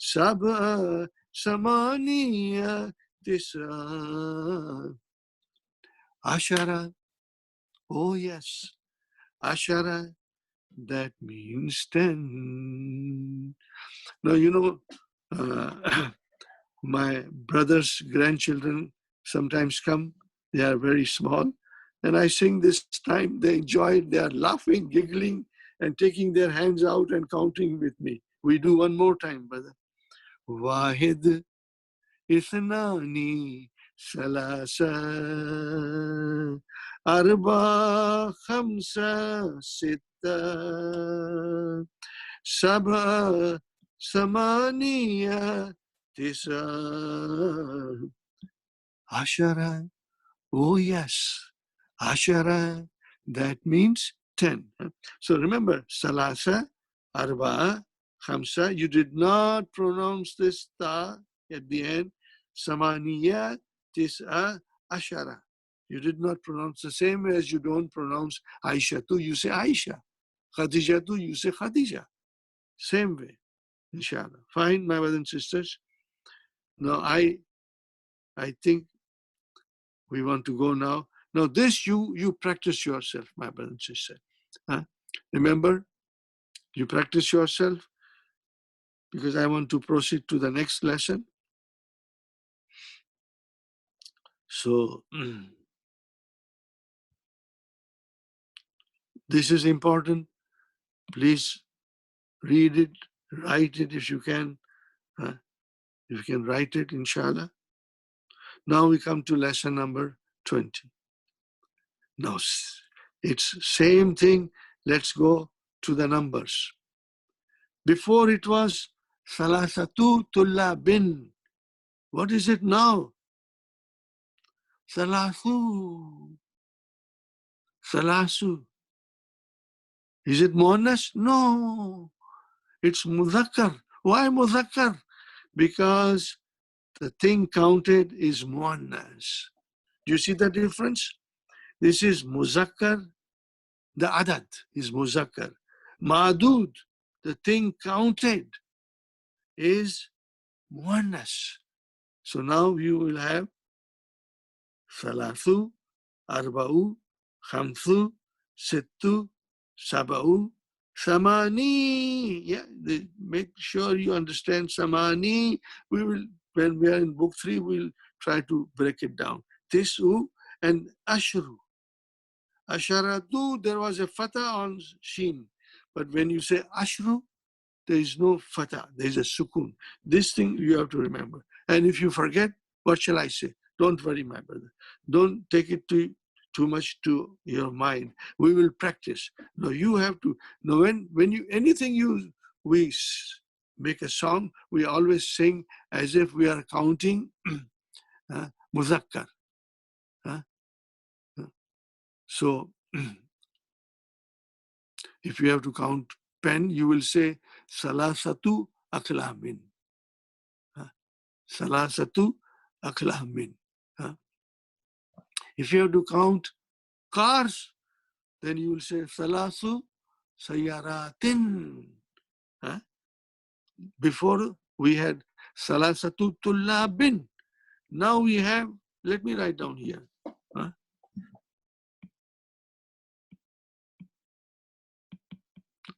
S1: Sab'a Samaniya Tisra. Ashara. Oh yes. Ashara. That means 10. Now, you know, my brother's grandchildren sometimes come. They are very small. And I sing this time. They enjoy it. They are laughing, giggling, and taking their hands out and counting with me. We do one more time, brother. Wahid Ithnani Salasa Arba Khamsa Sitta Sab'a Samaniya Tisa Ashara. Oh yes, Ashara. That means 10. So remember, Salasa, Arba'a, Khamsa. You did not pronounce this ta at the end. Samaniya, Tis'a, Ashara. You did not pronounce the same way as you don't pronounce Aisha tu, you say Aisha. Khadija tu, you say Khadija. Same way, inshallah. Fine, my brothers and sisters. Now I think we want to go now. Now this you practice yourself, my brother and sister. Remember, you practice yourself because I want to proceed to the next lesson. So this is important. Please read it, write it if you can. If you can write it, inshallah. Now we come to lesson number 20. Now it's same thing. Let's go to the numbers. Before it was Salasatu Tullabin. What is it now? Salasu. Salasu. Is it muannas? No. It's muzakkar. Why muzakkar? Because the thing counted is muannas. Do you see the difference? This is muzakkar. The adad is muzakkar. Ma'dud, the thing counted, is muannas. So now you will have Salathu, Arba'u, Khamsu, Sittu, Saba'u, Samani. Yeah, make sure you understand Samani. We will, when we are in book 3, we'll try to break it down. Tisu and Ashru. Asharatu, there was a fatah on Sheen. But when you say Ashru, there is no fatah, there is a sukun. This thing you have to remember. And if you forget, what shall I say? Don't worry, my brother. Don't take it too much to your mind. We will practice. No, you have to. No, when you anything we make a song, we always sing as if we are counting muzakkar. So if you have to count pen, you will say salasatu aklamin. Salasatu aklamin. If you have to count cars, then you will say salasu sayaratin. Before we had salasatu tullabin. Now we have, let me write down here.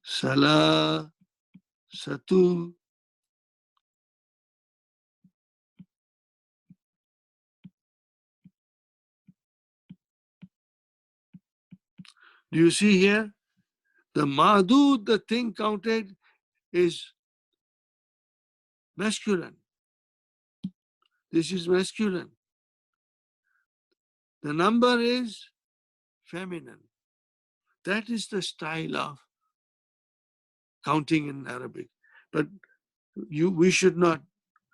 S1: Salasatu do you see here? The madud, the thing counted, is masculine. This is masculine. The number is feminine. That is the style of counting in Arabic. But we should not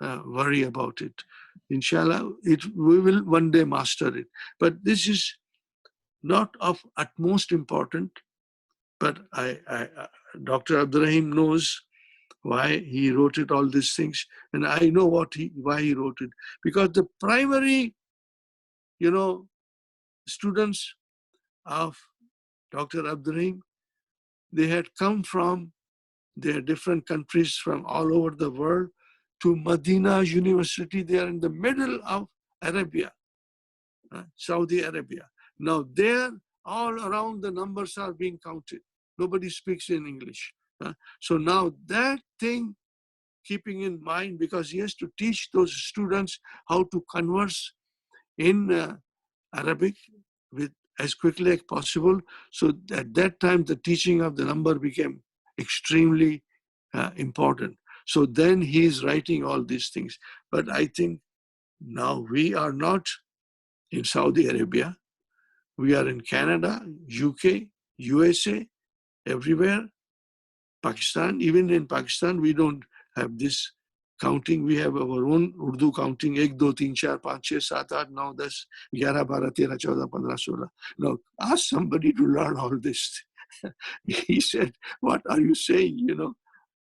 S1: worry about it. Inshallah, we will one day master it. But this is not of utmost important. But Dr. Abdurrahim knows why he wrote it, all these things, and I know why he wrote it. Because the primary, students of Dr. Abdurrahim, they had come from their different countries from all over the world to Madina University. They are in the middle of Arabia, Saudi Arabia. Now there, all around the numbers are being counted. Nobody speaks in English. So now that thing, keeping in mind, because he has to teach those students how to converse in Arabic with as quickly as possible. So at that time, the teaching of the number became extremely important. So then he is writing all these things. But I think now we are not in Saudi Arabia. We are in Canada, UK, USA, everywhere. Pakistan, even in Pakistan, we don't have this counting. We have our own Urdu counting. 1, 2, 3, 4, 5, 6, 7, 8, 9, 10, 11, 12, 13, 14, 15, 16. Now, ask somebody to learn all this. He said, what are you saying?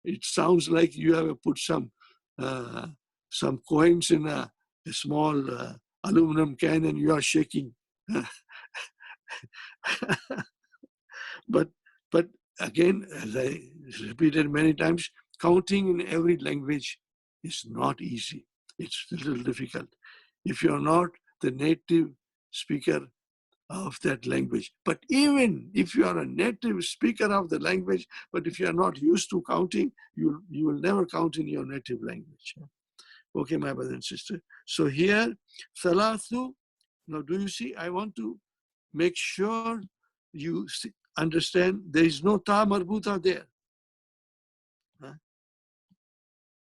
S1: It sounds like you have put some coins in a small aluminum can and you are shaking. But again, as I repeated many times, counting in every language is not easy. It's a little difficult. If you're not the native speaker of that language. But even if you are a native speaker of the language, but if you are not used to counting, you will never count in your native language. Okay, my brother and sister. So here, Thalathu, now do you see, I want to make sure you understand there is no ta marbuta there.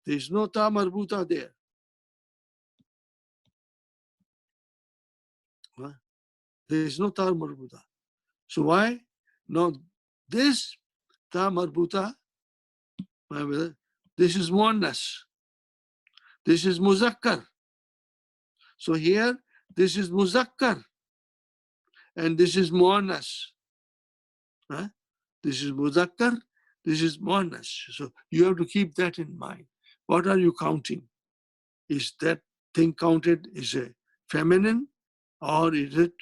S1: There is no ta marbuta there. There is no ta marbuta. So why? Now, this ta marbuta, my brother, this is muannas. This is muzakkar. So here, this is muzakkar. And this is muannas. This is muzakkar. This is muannas. So you have to keep that in mind. What are you counting? Is that thing counted is a feminine or is it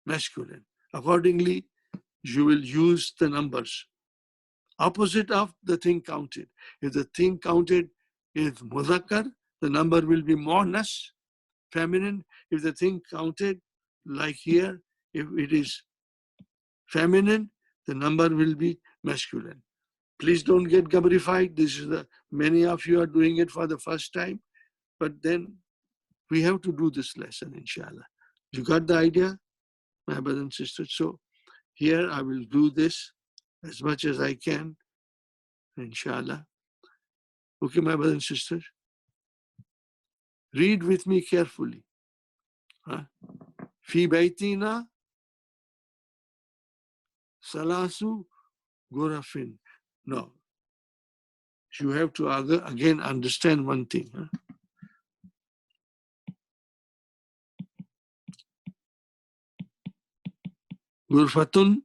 S1: masculine? Accordingly, you will use the numbers opposite of the thing counted. If the thing counted is muzakkar, the number will be muannas, feminine. If the thing counted, like here, if it is feminine, the number will be masculine. Please don't get gabrified. Many of you are doing it for the first time, but then we have to do this lesson, inshallah. You got the idea, my brothers and sisters? So here I will do this as much as I can, inshallah. Okay, my brothers and sisters? Read with me carefully. Fi baytina salasu gurafin. No, you have to again understand one thing. Gurfatun,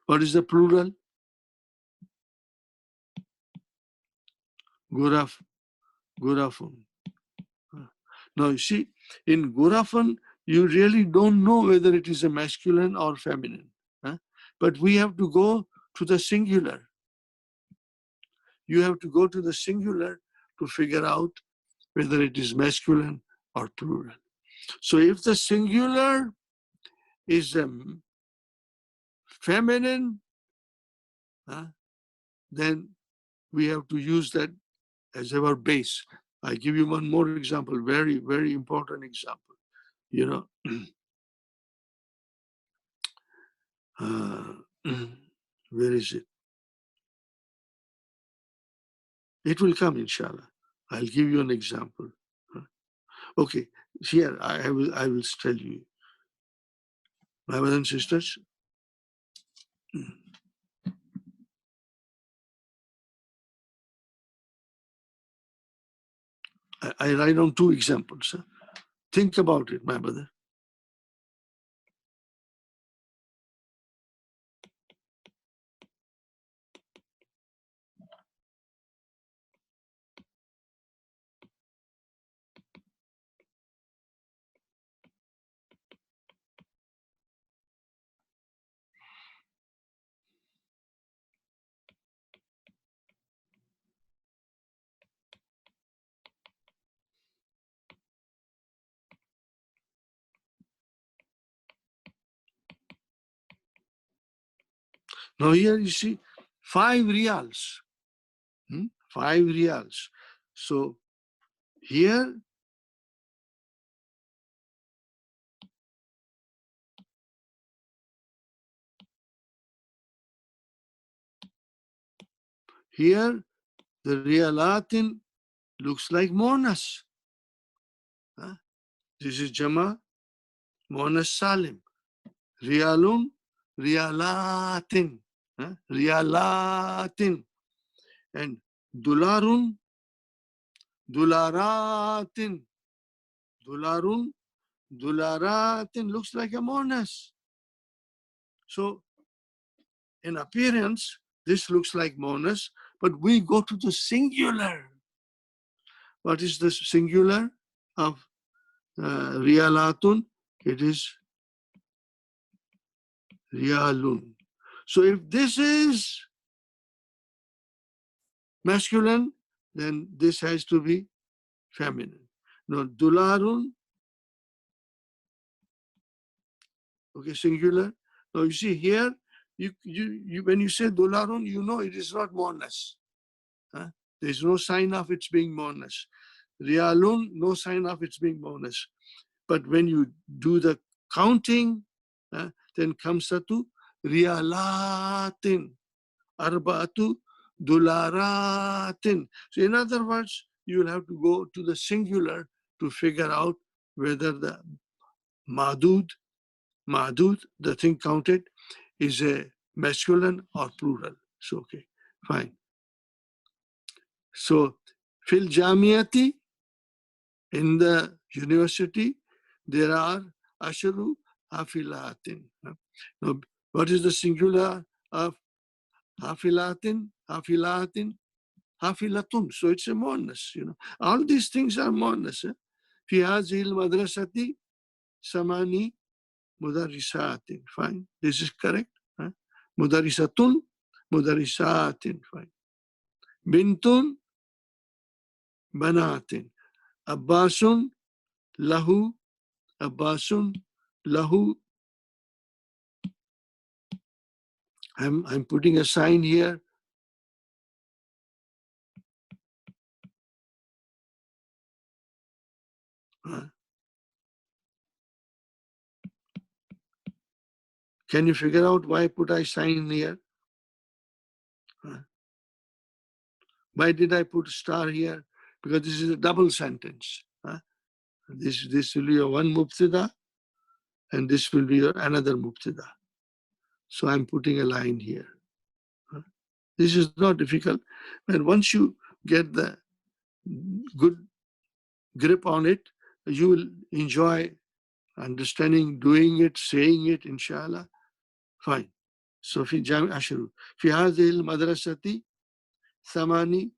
S1: what is the plural? Gurafun. Now you see, in gurafun, you really don't know whether it is a masculine or feminine. But we have to go to the singular. You have to go to the singular to figure out whether it is masculine or plural. So if the singular is a feminine, then we have to use that as our base. I give you one more example, very, very important example. Where is it? It will come, inshallah. I'll give you an example. Okay, here I will tell you. My brothers and sisters, I write down 2 examples. Think about it, my brother. Now here you see 5 riyals. 5 riyals. So here the riyalatin looks like monas. This is Jama, monas salim. Riyalun, riyalatin. Riyalatin. And dularun, dularatin. Dularun, dularatin looks like a monas. So in appearance, this looks like monas, but we go to the singular. What is the singular of riyalatun? It is riyalun. So if this is masculine, then this has to be feminine. Now, dularun, okay, singular. Now you see here, you when you say dularun, you know it is not monas. There is no sign of its being monas. Riyalun, no sign of its being monas. But when you do the counting, then comes to riyalatin, arba'atu dularatin. So in other words, you will have to go to the singular to figure out whether the madud, the thing counted, is a masculine or plural. So, okay, fine. So, fil jamiyati, in the university, there are asharu hafilatin. Now, what is the singular of hafilatin? Hafilatin, hafilatun. So it's a monas, All these things are monas. Fi hazil madrasati samani mudarrisatin. Fine. This is correct. Mudarrisatun, mudarrisatin. Fine. Bintun, banatin. Abbasun, lahu, Abbasun, lahu. I'm putting a sign here. Can you figure out why put I sign here? Why did I put star here? Because this is a double sentence. This will be your one mubtada, and this will be your another mubtada. So I'm putting a line here. This is not difficult. And once you get the good grip on it, you will enjoy understanding, doing it, saying it, inshallah. Fine. So في جامع أشهر في هذه المدرسة 8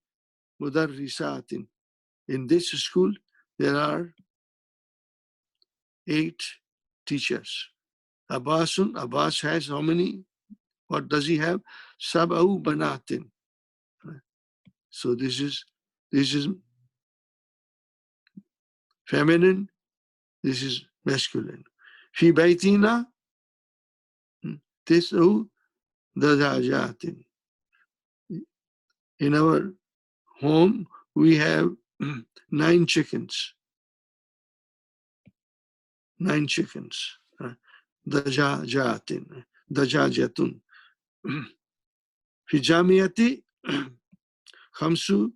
S1: مدرسات. In this school, there are 8 teachers. Abbas has how many? What does he have? 7 banatin. So this is feminine, this is masculine. في بيتنا 9 دجاجات. In our home, we have 9 chickens. 9 chickens. دجاجات. دجاجة. في جامعتي 5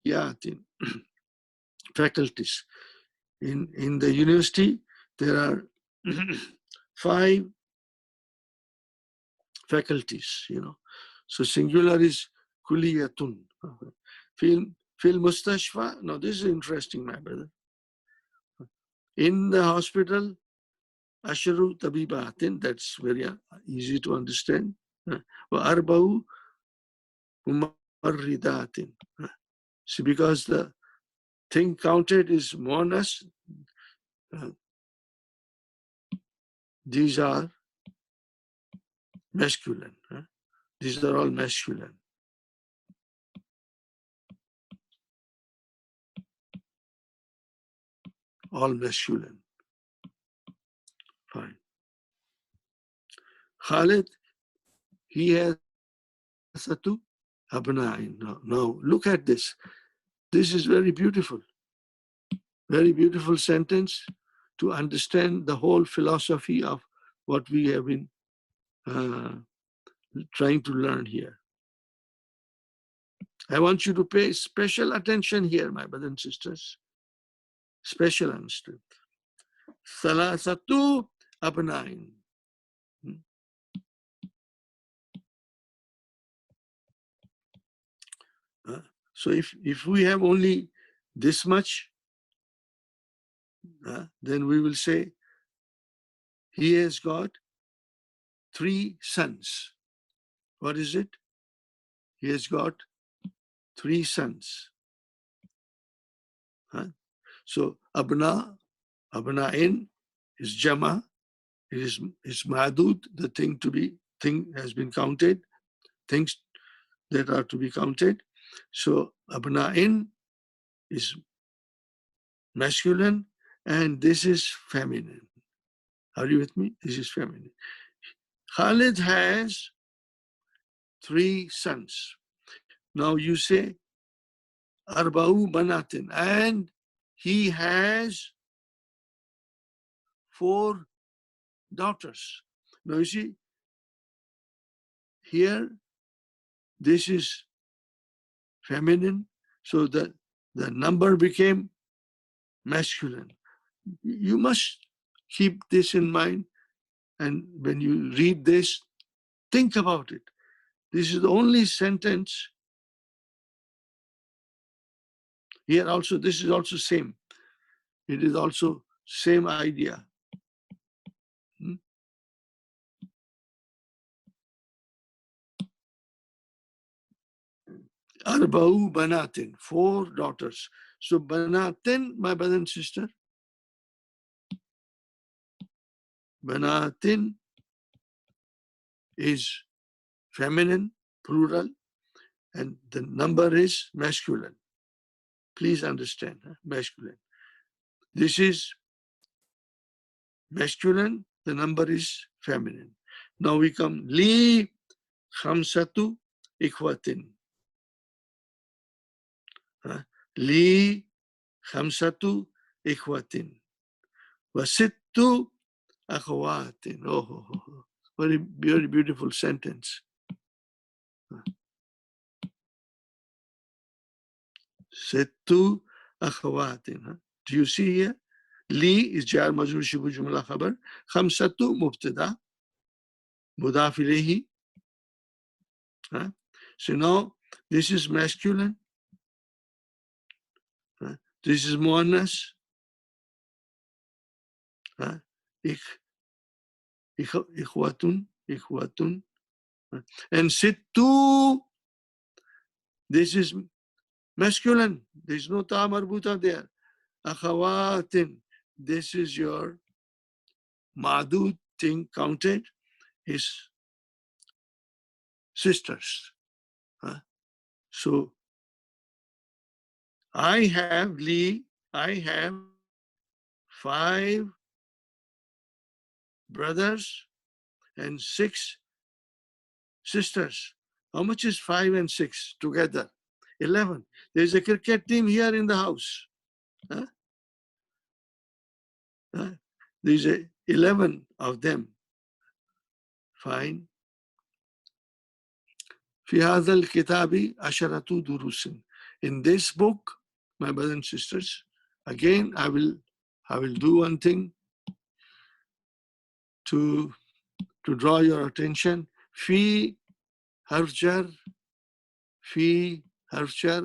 S1: kulliyatin, faculties. In the university, there are 5 faculties, So singular is kulliyatun. Fil mustashfa. Now this is interesting, my brother. In the hospital, asharu tabibatin, that's very easy to understand. Wa arba'u mumarridatin. See, because the thing counted is monas, these are masculine. These are all masculine. All masculine. Fine. Khalid, he has satu abna'in. Now, look at this. This is very beautiful. Very beautiful sentence to understand the whole philosophy of what we have been trying to learn here. I want you to pay special attention here, my brothers and sisters. Special attention. Salasatu abna'in. So if we have only this much, then we will say he has got 3 sons. What is it? He has got 3 sons. So abna'in is jama, is ma'dud, the thing has been counted, things that are to be counted. So abna'in is masculine and this is feminine. Are you with me? This is feminine. Khalid has 3 sons. Now you say arba'u banatin, and he has 4 daughters. Now you see, here, this is feminine, so the number became masculine. You must keep this in mind, and when you read this, think about it. This is the only sentence. Here also, this is also same. It is also same idea. Arba'u banatin, 4 daughters. So banatin, my brother and sister, banatin is feminine, plural, and the number is masculine. Please understand, masculine. This is masculine, the number is feminine. Now we come, li khamsatu ikhwatin. Li khamsatu ikhwatin. Wasittu akhawatin. Oh, very, very beautiful sentence. Sittu akhawatin. Do you see here? Li is jar majrur shibu jumla khabar. Khamsatu mubtada. Mudaf ilayhi. So now this is masculine. This is muannas. Ikhwatun. And sittu, this is masculine. There's no ta marbuta there. Akhawatin, this is your madud thing counted, is sisters. So I have 5 brothers and 6 sisters. How much is 5 and 6 together? 11. There's a cricket team here in the house. There's 11 of them. Fine. في هذا الكتاب 10 دروس. In this book, my brothers and sisters, again, I will do one thing to draw your attention. Fi harf jar, fi harf jar,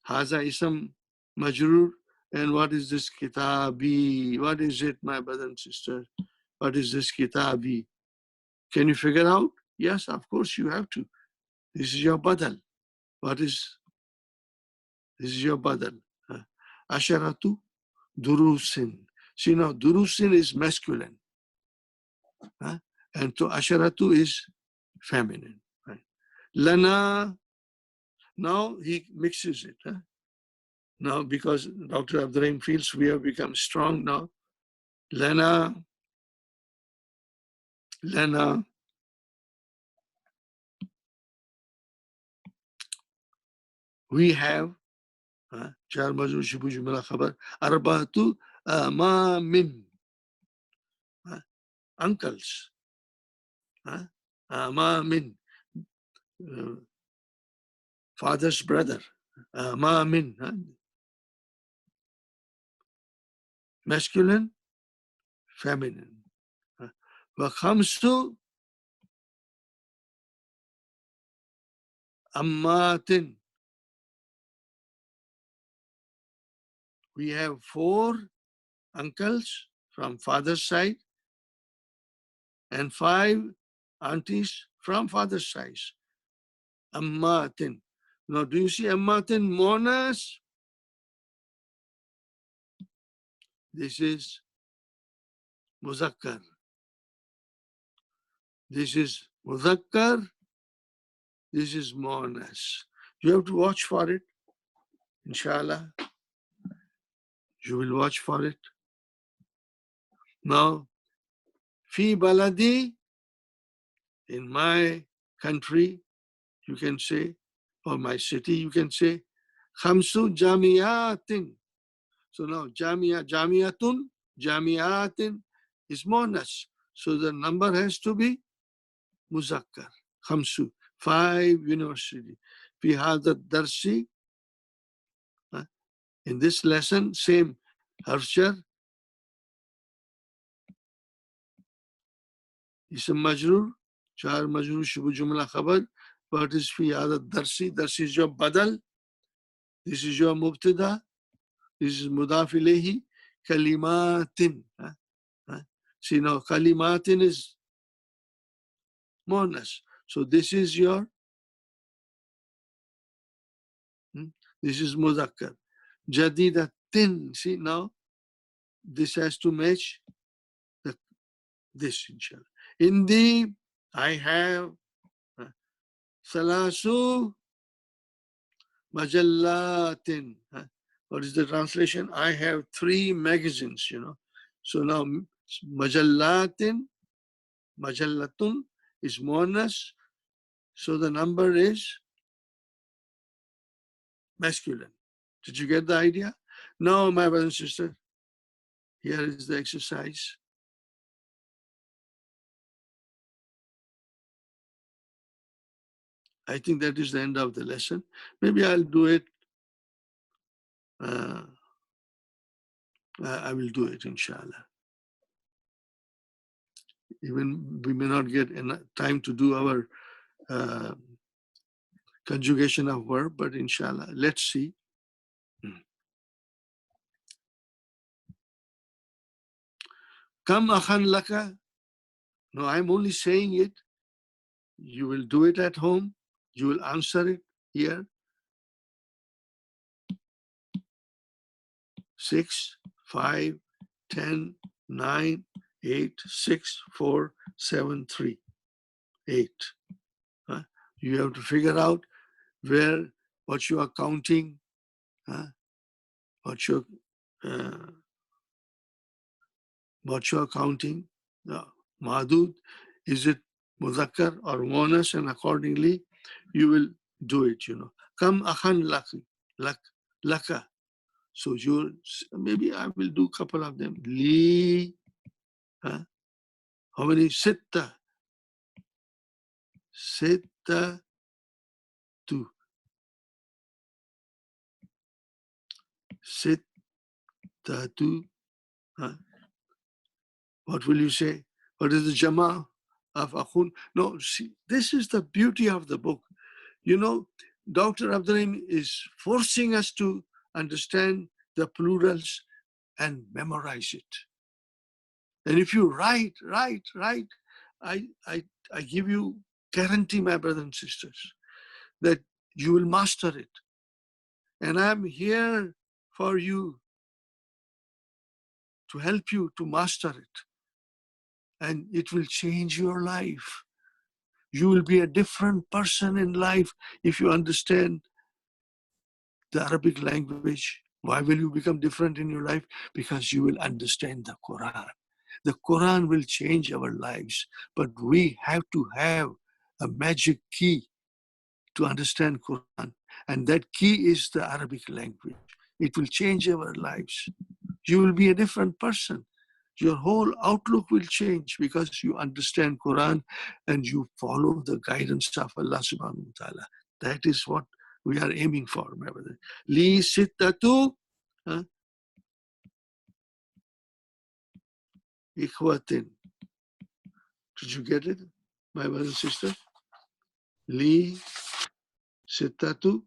S1: haza ism majrur. And what is this kitabi? What is it, my brother and sister? What is this kitabi? Can you figure out? Yes, of course you have to. This is your badal. What is this? Is your badal? Asharatu durusin. See now, durusin is masculine, and to asharatu is feminine. Right? Lana. Now he mixes it. Now, because Dr. Abdurrahim feels we have become strong now. Lana, we have चार मजरूर शिबू जुमला खबर अरबातु अमामिन uncles अमामिन father's brother अमामिन masculine feminine وخمس أمات. We have 4 uncles from father's side and 5 aunties from father's side. Ammatin. Now, do you see Ammatin monas? This is Muzakkar. This is Muzakkar. This is monas. You have to watch for it. Inshallah. You will watch for it. Now, Fi baladi, in my country, you can say, or my city, you can say, Khamsu jamiatin. So now, jamiatun, jamiatin is monas. So the number has to be muzakkar. Khamsu, 5 university. Fi hadha darsi, in this lesson, same harfjar, ism majrur, char majrur, shubu jumla khabar. What is fi hadha darsi? Darsi is your badal. This is your mubtada. This is mudaf ilayhi. Kalimatin. See now, kalimatin is monas. So this is your, this is muzakkar. Jadidatin. See now, this has to match this, inshallah. Indi, I have salasu majallatin. What is the translation? I have 3 magazines, So now, majallatin, majallatun is monas. So the number is masculine. Did you get the idea? Now, my brothers and sisters, here is the exercise. I think that is the end of the lesson. Maybe I'll do it. I will do it, inshallah. Even we may not get enough time to do our conjugation of verb, but inshallah, let's see. Kam akhan laka. No, I'm only saying it. You will do it at home. You will answer it here. 6, 5, 10, 9, 8, 6, 4, 7, 3, 8. You have to figure out what you are counting, what you're counting. Madud, is it muzakkar or monas, and accordingly you will do it, Kam akhan laka. So maybe I will do a couple of them. Li, how many? Sitta. Sitta, 2. sittatu. What will you say? What is the jama of akhun? No, see, this is the beauty of the book. You know, Dr. Abdurrahim is forcing us to understand the plurals and memorize it. And if you write, I give you guarantee, my brothers and sisters, that you will master it. And I'm here for you to help you to master it. And it will change your life. You will be a different person in life if you understand the Arabic language. Why will you become different in your life? Because you will understand the Quran. The Quran will change our lives, but we have to have a magic key to understand Quran. And that key is the Arabic language. It will change our lives. You will be a different person. Your whole outlook will change because you understand Quran and you follow the guidance of Allah subhanahu wa ta'ala. That is what we are aiming for, my brother. Li sittatu ikhwatin. Did you get it, my brother and sister? Li sittatu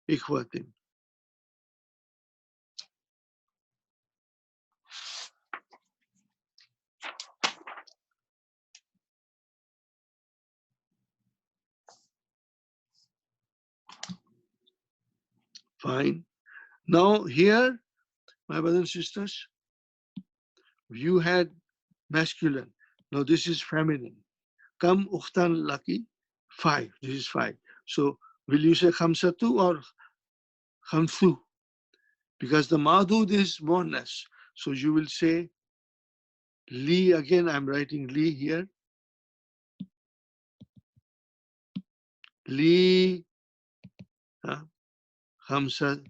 S1: ikhwatin. Fine. Now here, my brothers and sisters, you had masculine. Now this is feminine. Kam ukhtan laki, 5. This is 5. So will you say khamsatu or khamsu? Because the madud is monas. So you will say li. Again, I'm writing li here. Li khamsa,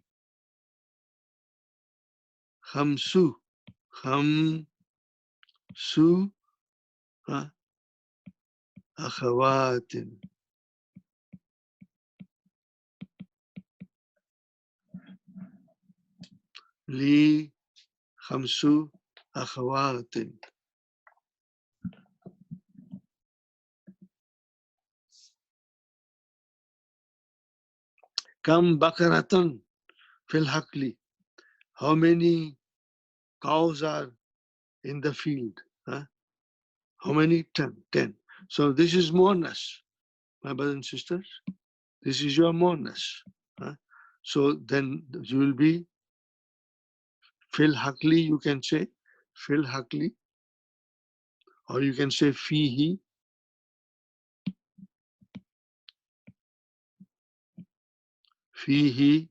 S1: khamsu, khamsu akhawatin. Li khamsu akhawatin. Kam bakaratan fil hakli. How many cows are in the field? How many? 10. 10. So this is monas, my brothers and sisters. This is your monas. So then you will be fil hakli, you can say fil hakli, or you can say fihi. Fihi.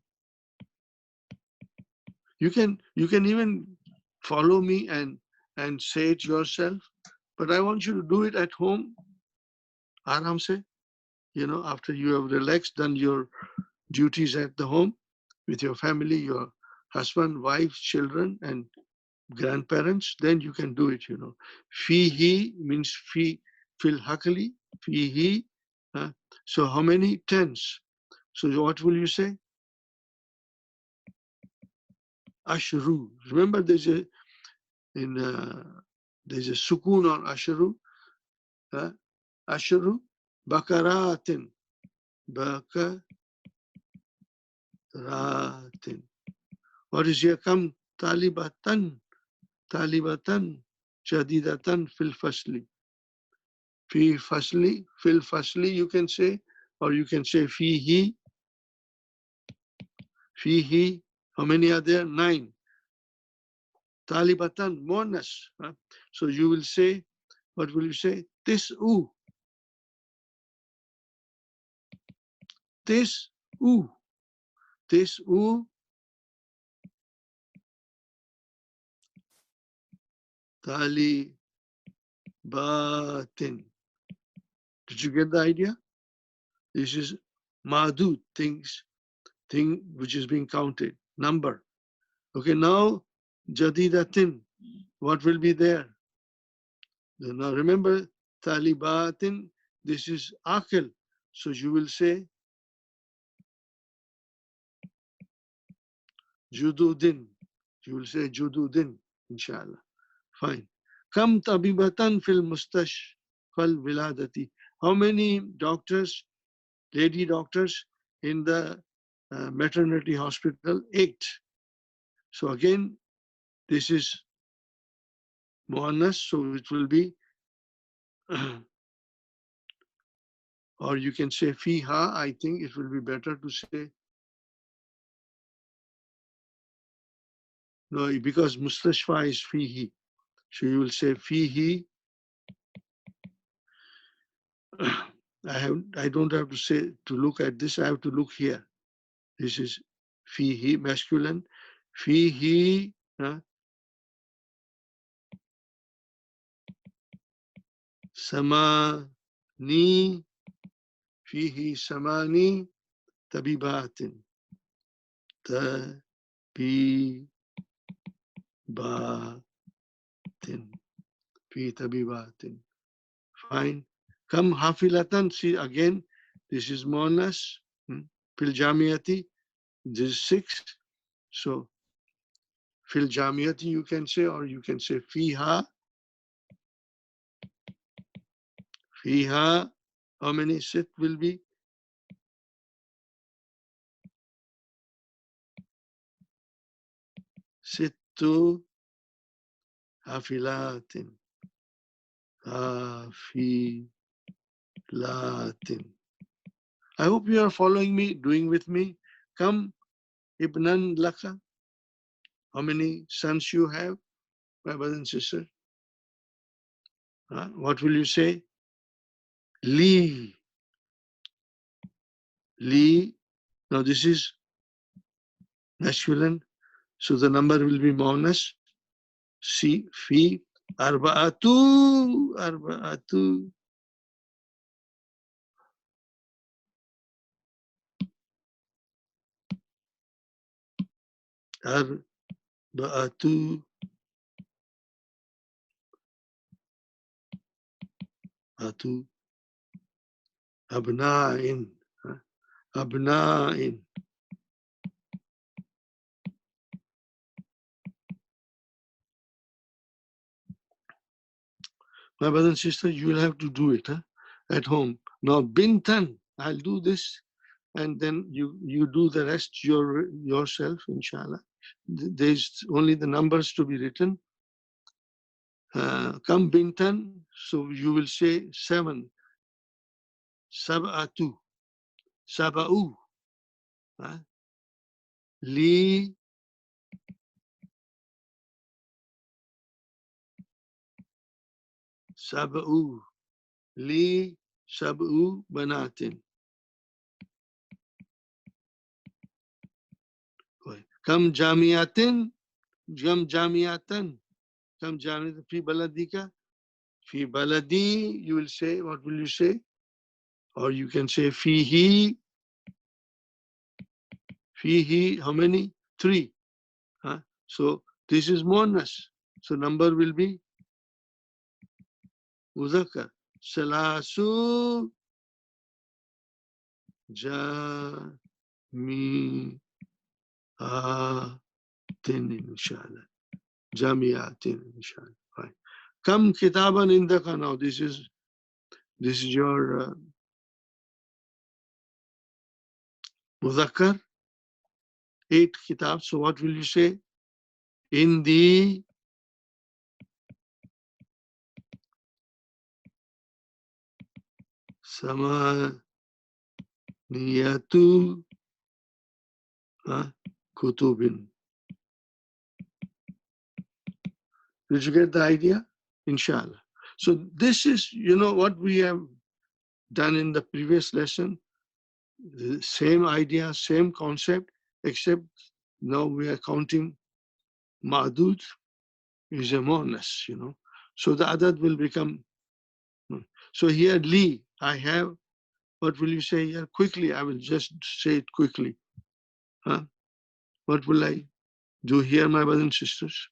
S1: You can even follow me and say it yourself, but I want you to do it at home. Aram se, after you have relaxed, done your duties at the home with your family, your husband, wife, children, and grandparents, then you can do it, Fihi means fil hakli, fihi. So how many? Tens. So what will you say? Ashru. Remember there's a sukun on ashru. Ashru. Bakaratin. Bakaratin. What is here? Come talibatan. Talibatan. Jadidatan fil fasli. Fi fasli. Fil fasli you can say, or you can say fihi. Fihi. How many are there? 9. Talibatan, monas. So you will say, what will you say? Tis'u. Tis'u. Tis'u. Talibatin. Did you get the idea? This is madud, thing which is being counted, number. Okay, now jadidatin, what will be there? Now remember, talibatin, this is akil. So you will say Jududin. You will say Jududin, inshallah. Fine. Kam tabibatan fil mustashfal viladati. How many doctors, lady doctors in the maternity hospital? 8. So again, this is muannas, so it will be, or you can say fiha. I think it will be better to say, no, because mustashfa is fihi. So you will say fihi. I don't have to say to look at this. I have to look here. This is fihi masculine. Fihi samani. Fihi samani tabibatin. Tabibatin. Fi tabibatin. Fine. Kam hafilatan. See again. This is monas. Fil jamiati. This is 6. So fil jamiati you can say, or you can say fiha. Fiha. How many sit will be? Sittu hafilatin. Hafilatin. I hope you are following me, doing with me. Come, ibnan laka. How many sons you have, my brother and sister? What will you say? Li. Li. Now this is masculine. So the number will be monas. Si, fi, arba'atu. Arba'atu. Arba'atu. Atu. Abna'in. Abna'in. My brother and sister, you will have to do it at home. Now, bintan, I'll do this, and then you do the rest yourself, inshallah. There's only the numbers to be written. Come bintan, so you will say 7. Sab'atu. Saba'u. Li. Sab'u. Li. Sab'u banatin. Kam jamiatin. Kam jamiatan. Kam jamiatin. Fi baladika. Fi baladi, you will say, what will you say? Or you can say fihi. Fihi, how many? 3. So this is muannas. So number will be muzakkar. Salasu jami'atin, inshallah. Jami'atin, inshallah. Right. Kam kitaban indaka. Now this is your muzakkar. 8 kitab. So what will you say? In the samaniyatu kutubin. Did you get the idea? Inshallah. So this is, what we have done in the previous lesson. The same idea, same concept, except now we are counting ma'dud is a muannas, So the adad will become. So here, li, I have, what will you say here? Quickly, I will just say it quickly. What will I do here, my brothers and sisters?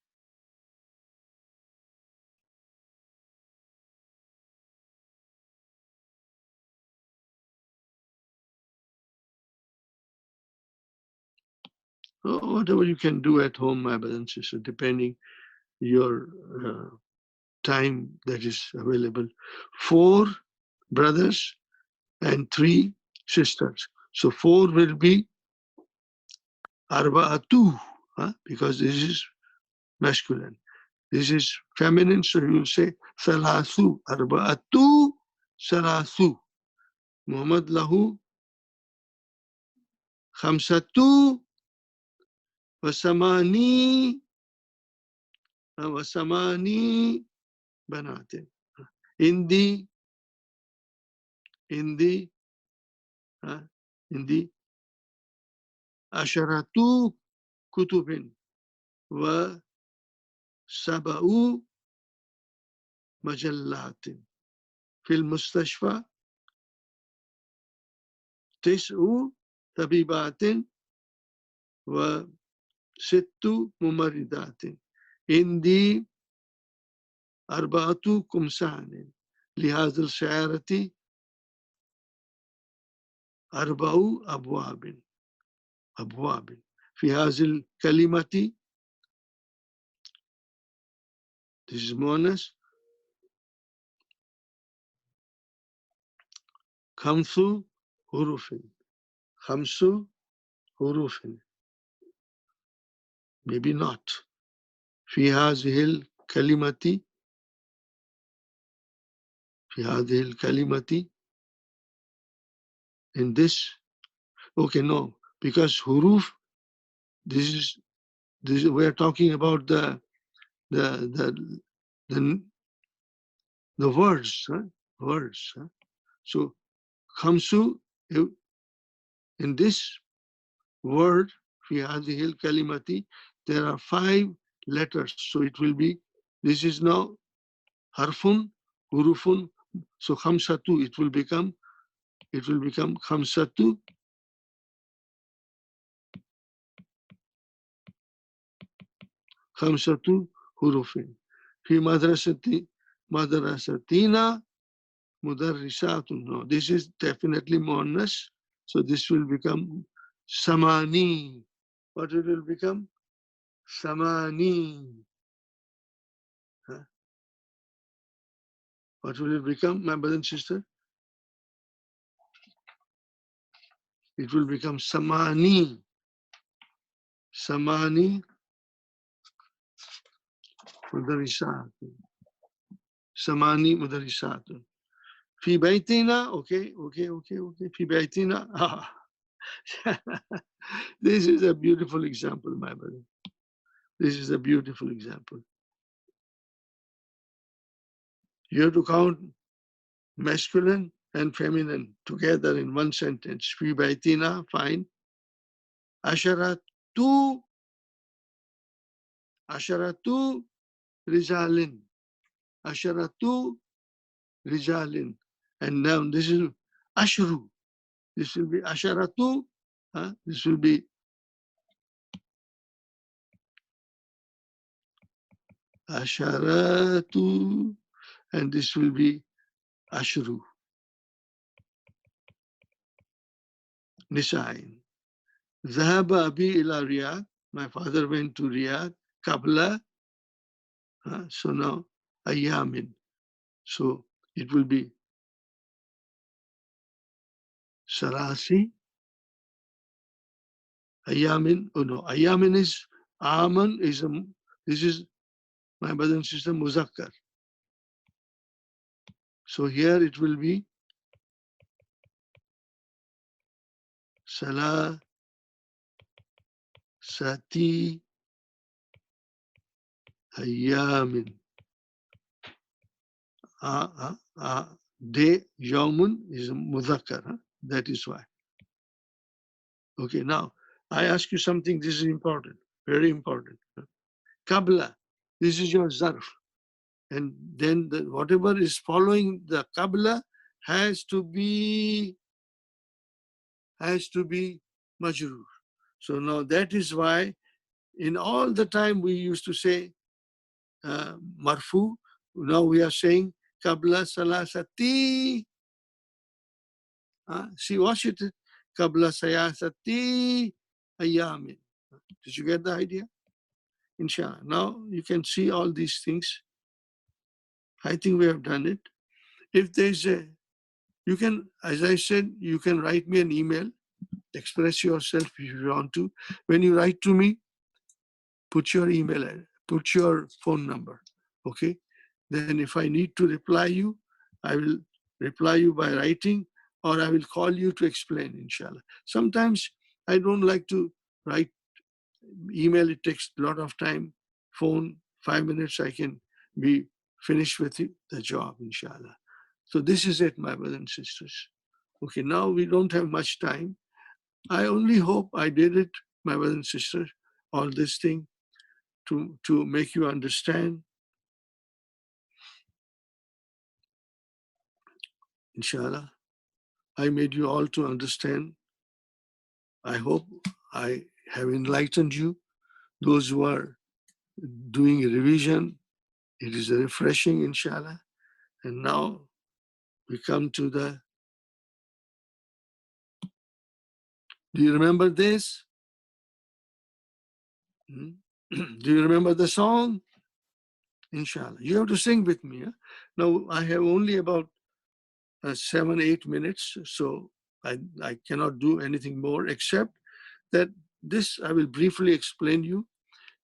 S1: whatever you can do at home, my brothers and sisters, depending your time that is available. 4 brothers and 3 sisters. So 4 will be arba'atu, because this is masculine. This is feminine, so you will say salasu, arba'atu, salasu. Muhammad lahu khamsatu wasamani banatin. In the in the asharatu kutubin wa sab'u majallatin. Fil mustashfa tis'u tabibatin wa sittu mumaridatin. In the arba'atu kumsanin. لهذا الشعارة أربع أبواب في هذه الكلمة. This is مؤنث. خمس حروف. Maybe not. في هذه الكلمة in this. Okay, no, because huruf, this is we are talking about the words, words. So khamsu, in this word, fi hadhihi kalimati, there are 5 letters. So it will be, this is now harfun, hurufun. So khamsatu, it will become khamsatu hurufin. Fi madrasatina mudarrisatun. No, this is definitely muannas. So this will become samani. What it will become? Samani. What will it become, my brother and sister? It will become samani. Samani mudarrisatun. Samani mudarrisatun. Fi baytina, okay. Fi baytina. This is a beautiful example, my brother. This is a beautiful example. You have to count masculine and feminine together in one sentence. Fi baytina, fine. Asharatu rijalin. Asharatu rijalin. And now this is ashru. This will be asharatu. This will be asharatu. And this will be ashru. Nisa'in. Zahaba abi ila Riyadh. My father went to Riyadh. Qabla. So now ayamin. So it will be sarasi. Ayamin. Oh no, ayamin is aman is this is, my brother and sister, muzakkar. So here it will be salasati ayamin. De yawmun is muzakkar. That is why. Okay, now I ask you something. This is important, very important. Qabla, this is your zarf. And then whatever is following the qabla has to be majroor. So now that is why in all the time we used to say marfu. Now we are saying qabla salasati. See, watch it. Qabla salasati ayamin. Did you get the idea? Inshallah. Now you can see all these things. I think we have done it. If there's a, you can, as I said, you can write me an email, express yourself if you want to. When you write to me, put your email, put your phone number, okay? Then if I need to reply you, I will reply you by writing, or I will call you to explain, inshallah. Sometimes I don't like to write email, it takes a lot of time. Phone, 5 minutes, I can be finished with the job, inshallah. So this is it, my brothers and sisters. Okay, now we don't have much time. I only hope I did it, my brothers and sisters, all this thing to make you understand. Inshallah, I made you all to understand. I hope I have enlightened you. Those who are doing a revision, it is refreshing, inshallah. And now we come to the, do you remember this? Do you remember the song? Inshallah. You have to sing with me. Huh? Now, I have only about 7-8 minutes, so I cannot do anything more except that this I will briefly explain you.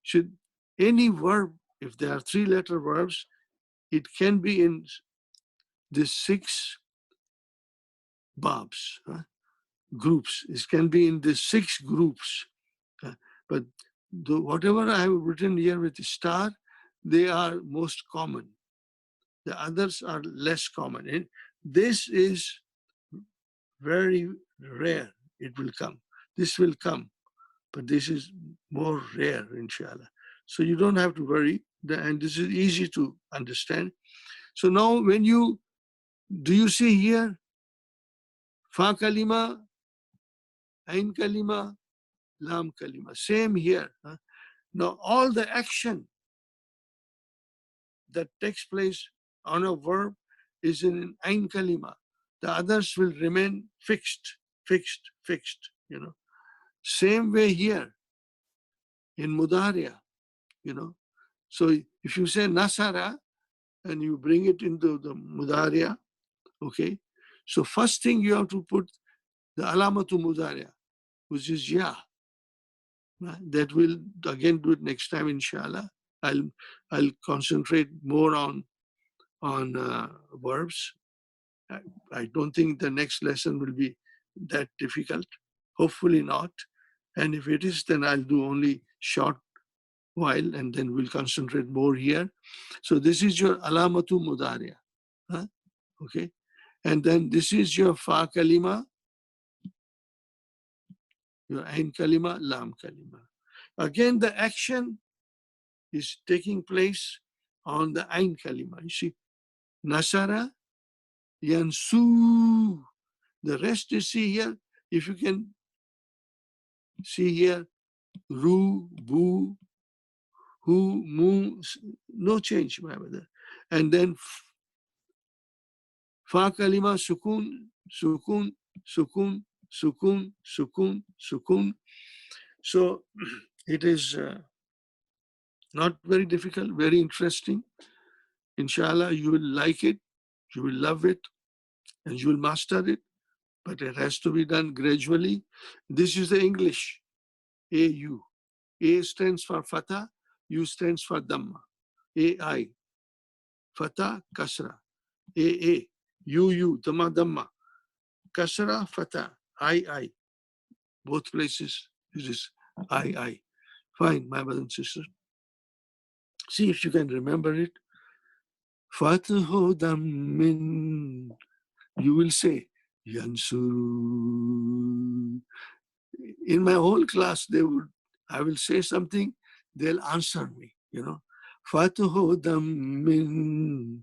S1: Should any verb, if there are 3-letter verbs, it can be in the 6 babs, groups. It can be in the 6 groups. But whatever I have written here with the star, they are most common. The others are less common. And this is very rare. It will come. This will come, but this is more rare, inshallah. So you don't have to worry. And this is easy to understand. So now when you, do you see here, fa kalima, ain kalima, lam kalima, same here. Now all the action that takes place on a verb is in an ain kalima. The others will remain fixed, fixed, fixed, you know. Same way here in Mudaria, you know. So if you say Nasara and you bring it into the Mudaria, okay. So first thing you have to put the alamatu Mudaria, which is ya. That will again do it next time, inshallah. I'll concentrate more on verbs. I don't think the next lesson will be that difficult. Hopefully not. And if it is, then I'll do only short while and then we'll concentrate more here. So this is your alamatu mudaria. Okay. And then this is your fa kalima, your ain kalima, lam kalima. Again, the action is taking place on the ain kalima. You see, nasara, yansu. The rest you see here, if you can see here, ru, bu, hu, mu, no change, my brother. And then fa kalima, sukun, sukun, sukun, sukun, sukun, sukun. So it is not very difficult, very interesting. Inshallah, you will like it, you will love it, and you will master it. But it has to be done gradually. This is the English, A-U. A stands for Fatah, U stands for Dhamma. A-I, Fatah, Kasra. A-A, U-U, Dhamma, Dhamma. Kasra, Fatah, I-I. Both places it is I-I. Fine, my brothers and sisters. See if you can remember it. Fatahu Dhammin. You will say, Yansuru. In my whole class, I will say something, they'll answer me, you know. Fatahu Dhammin.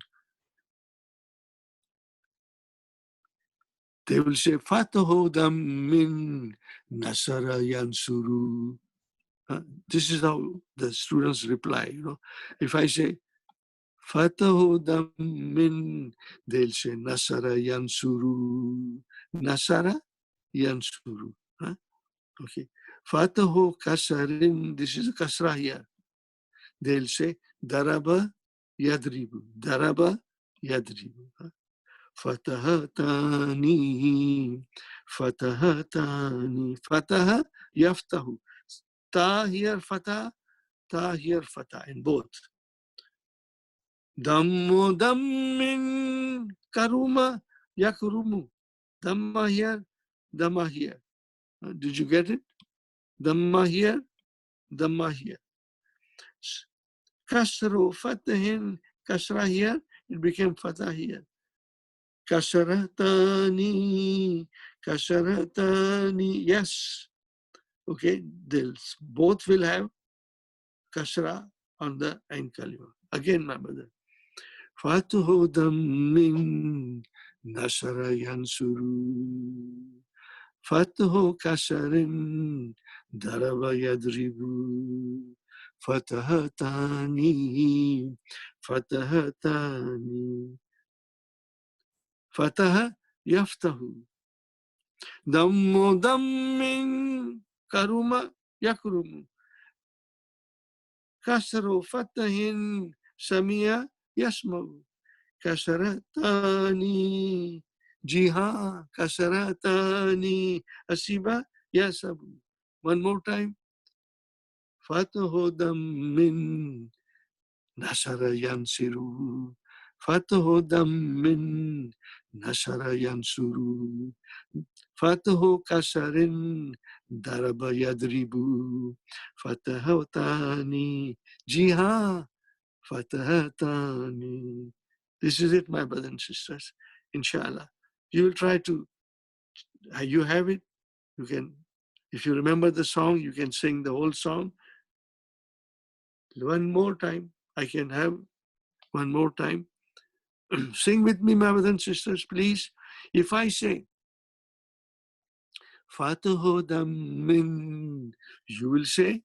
S1: They will say, Fatahu Dhammin Nasara Yansuru. This is how the students reply, you know. If I say, Fatahu Dhammin, they'll say, Nasara Yansuru. Nasara Yansuru. Okay. Fatahu kasarin, this is a kasra here. They'll say daraba yadribu. Daraba yadribu. Fatahatani. Fatahatani. Fataha yaftahu. Ta here fatah, ta here fatah in both. Dammu dammin karuma yakrumu. Damma here, damma here. Did you get it? Damma here, damma here. Kasru fatahin, kasra here, it became fatah here. Kasharatani, kasharatani, yes. Okay, they'll both will have kasra on the ain kalima. Again, my brother. Fatuhu dammin nashara yansuru. Fatuhu kasharin daraba yadribu. Fatahatani, fatahatani. Fataha yaftahu. Dammu dammin karuma yakrumu. Kasru fatahin samia yasmau. Kasharatani. Jiha kasharatani. Asiba yasabu. One more time. Fatahu dammin nashara yansiru. Fatahu dammin nashara yansuru. Fatahu kasharin daraba yadribu. Fatahatani. Jiha fatahatani. This is it, my brothers and sisters. Inshallah. You will try to, you have it. You can, if you remember the song, you can sing the whole song. One more time. I can have one more time. Sing with me, my brothers and sisters, please. If I say, Fatahu dammin, you will say,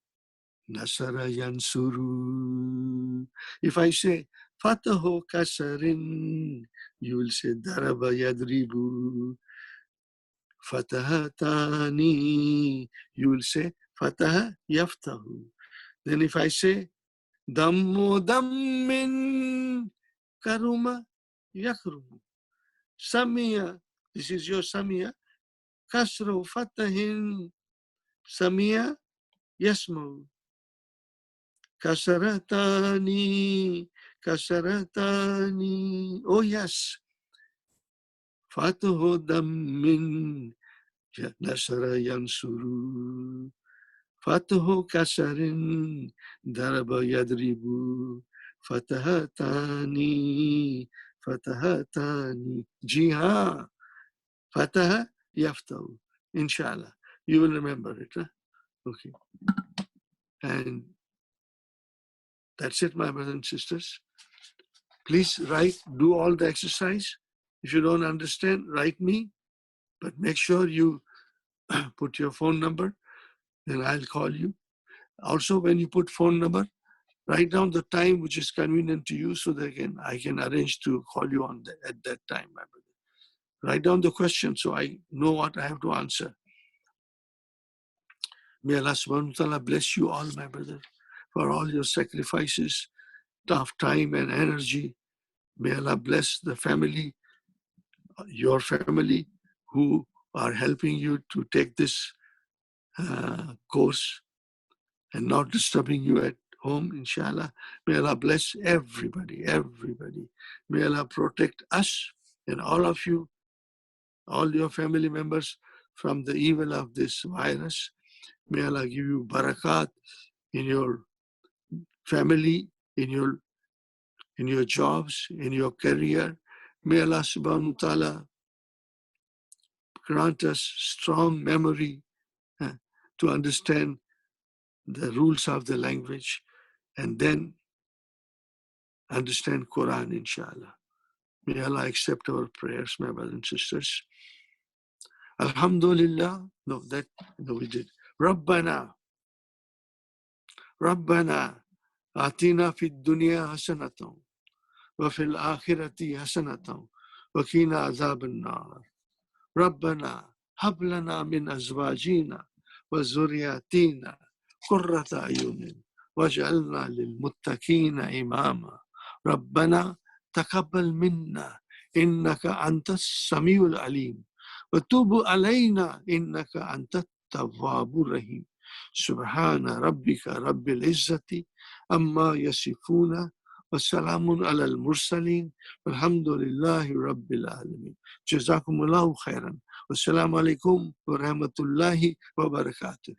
S1: Nasara yansuru. If I say, Fatahu kasarin, you will say, Daraba yadribu. Fatahatani, you will say, Fataha yaftahu. Then if I say, Dammu dammin karuma yakrumu. Samia, this is your Samia. Kasru fatahin Samia yasmu. Kasaratani, kasaratani. Oh yes. Fatuhu dammin nasara yansuru. Fatuhu kasarin daraba yadribu. Fatahatani, fatahatani. Jiha. Fataha yaftahu. Inshallah. You will remember it. Huh? Okay. And that's it, my brothers and sisters. Please write, do all the exercise. If you don't understand, write me. But make sure you put your phone number, then I'll call you. Also, when you put phone number, write down the time which is convenient to you so that I can arrange to call you at that time, my brother. Write down the question so I know what I have to answer. May Allah subhanahu wa ta'ala bless you all, my brother, for all your sacrifices, tough time and energy. May Allah bless the family, your family, who are helping you to take this course and not disturbing you at home, inshallah. May Allah bless everybody, everybody. May Allah protect us and all of you, all your family members from the evil of this virus. May Allah give you barakat in your family, in your jobs, in your career. May Allah subhanahu wa ta'ala grant us strong memory to understand the rules of the language and then understand Quran, inshallah. May Allah accept our prayers, my brothers and sisters. Alhamdulillah. No, we did. Rabbana atina fid dunya hasanatan wa fil akhirati hasanatan wa qina azab an-nar. Rabbana hab lana min azwajina وذرياتنا قرة أعين واجعلنا للمتقين إماما ربنا تقبل منا إنك أنت السميع العليم وتوب علينا إنك أنت التواب الرحيم سبحان ربك رب العزة أما يصفون والسلام على المرسلين والحمد لله رب العالمين جزاكم الله خيرا والسلام عليكم ورحمة الله وبركاته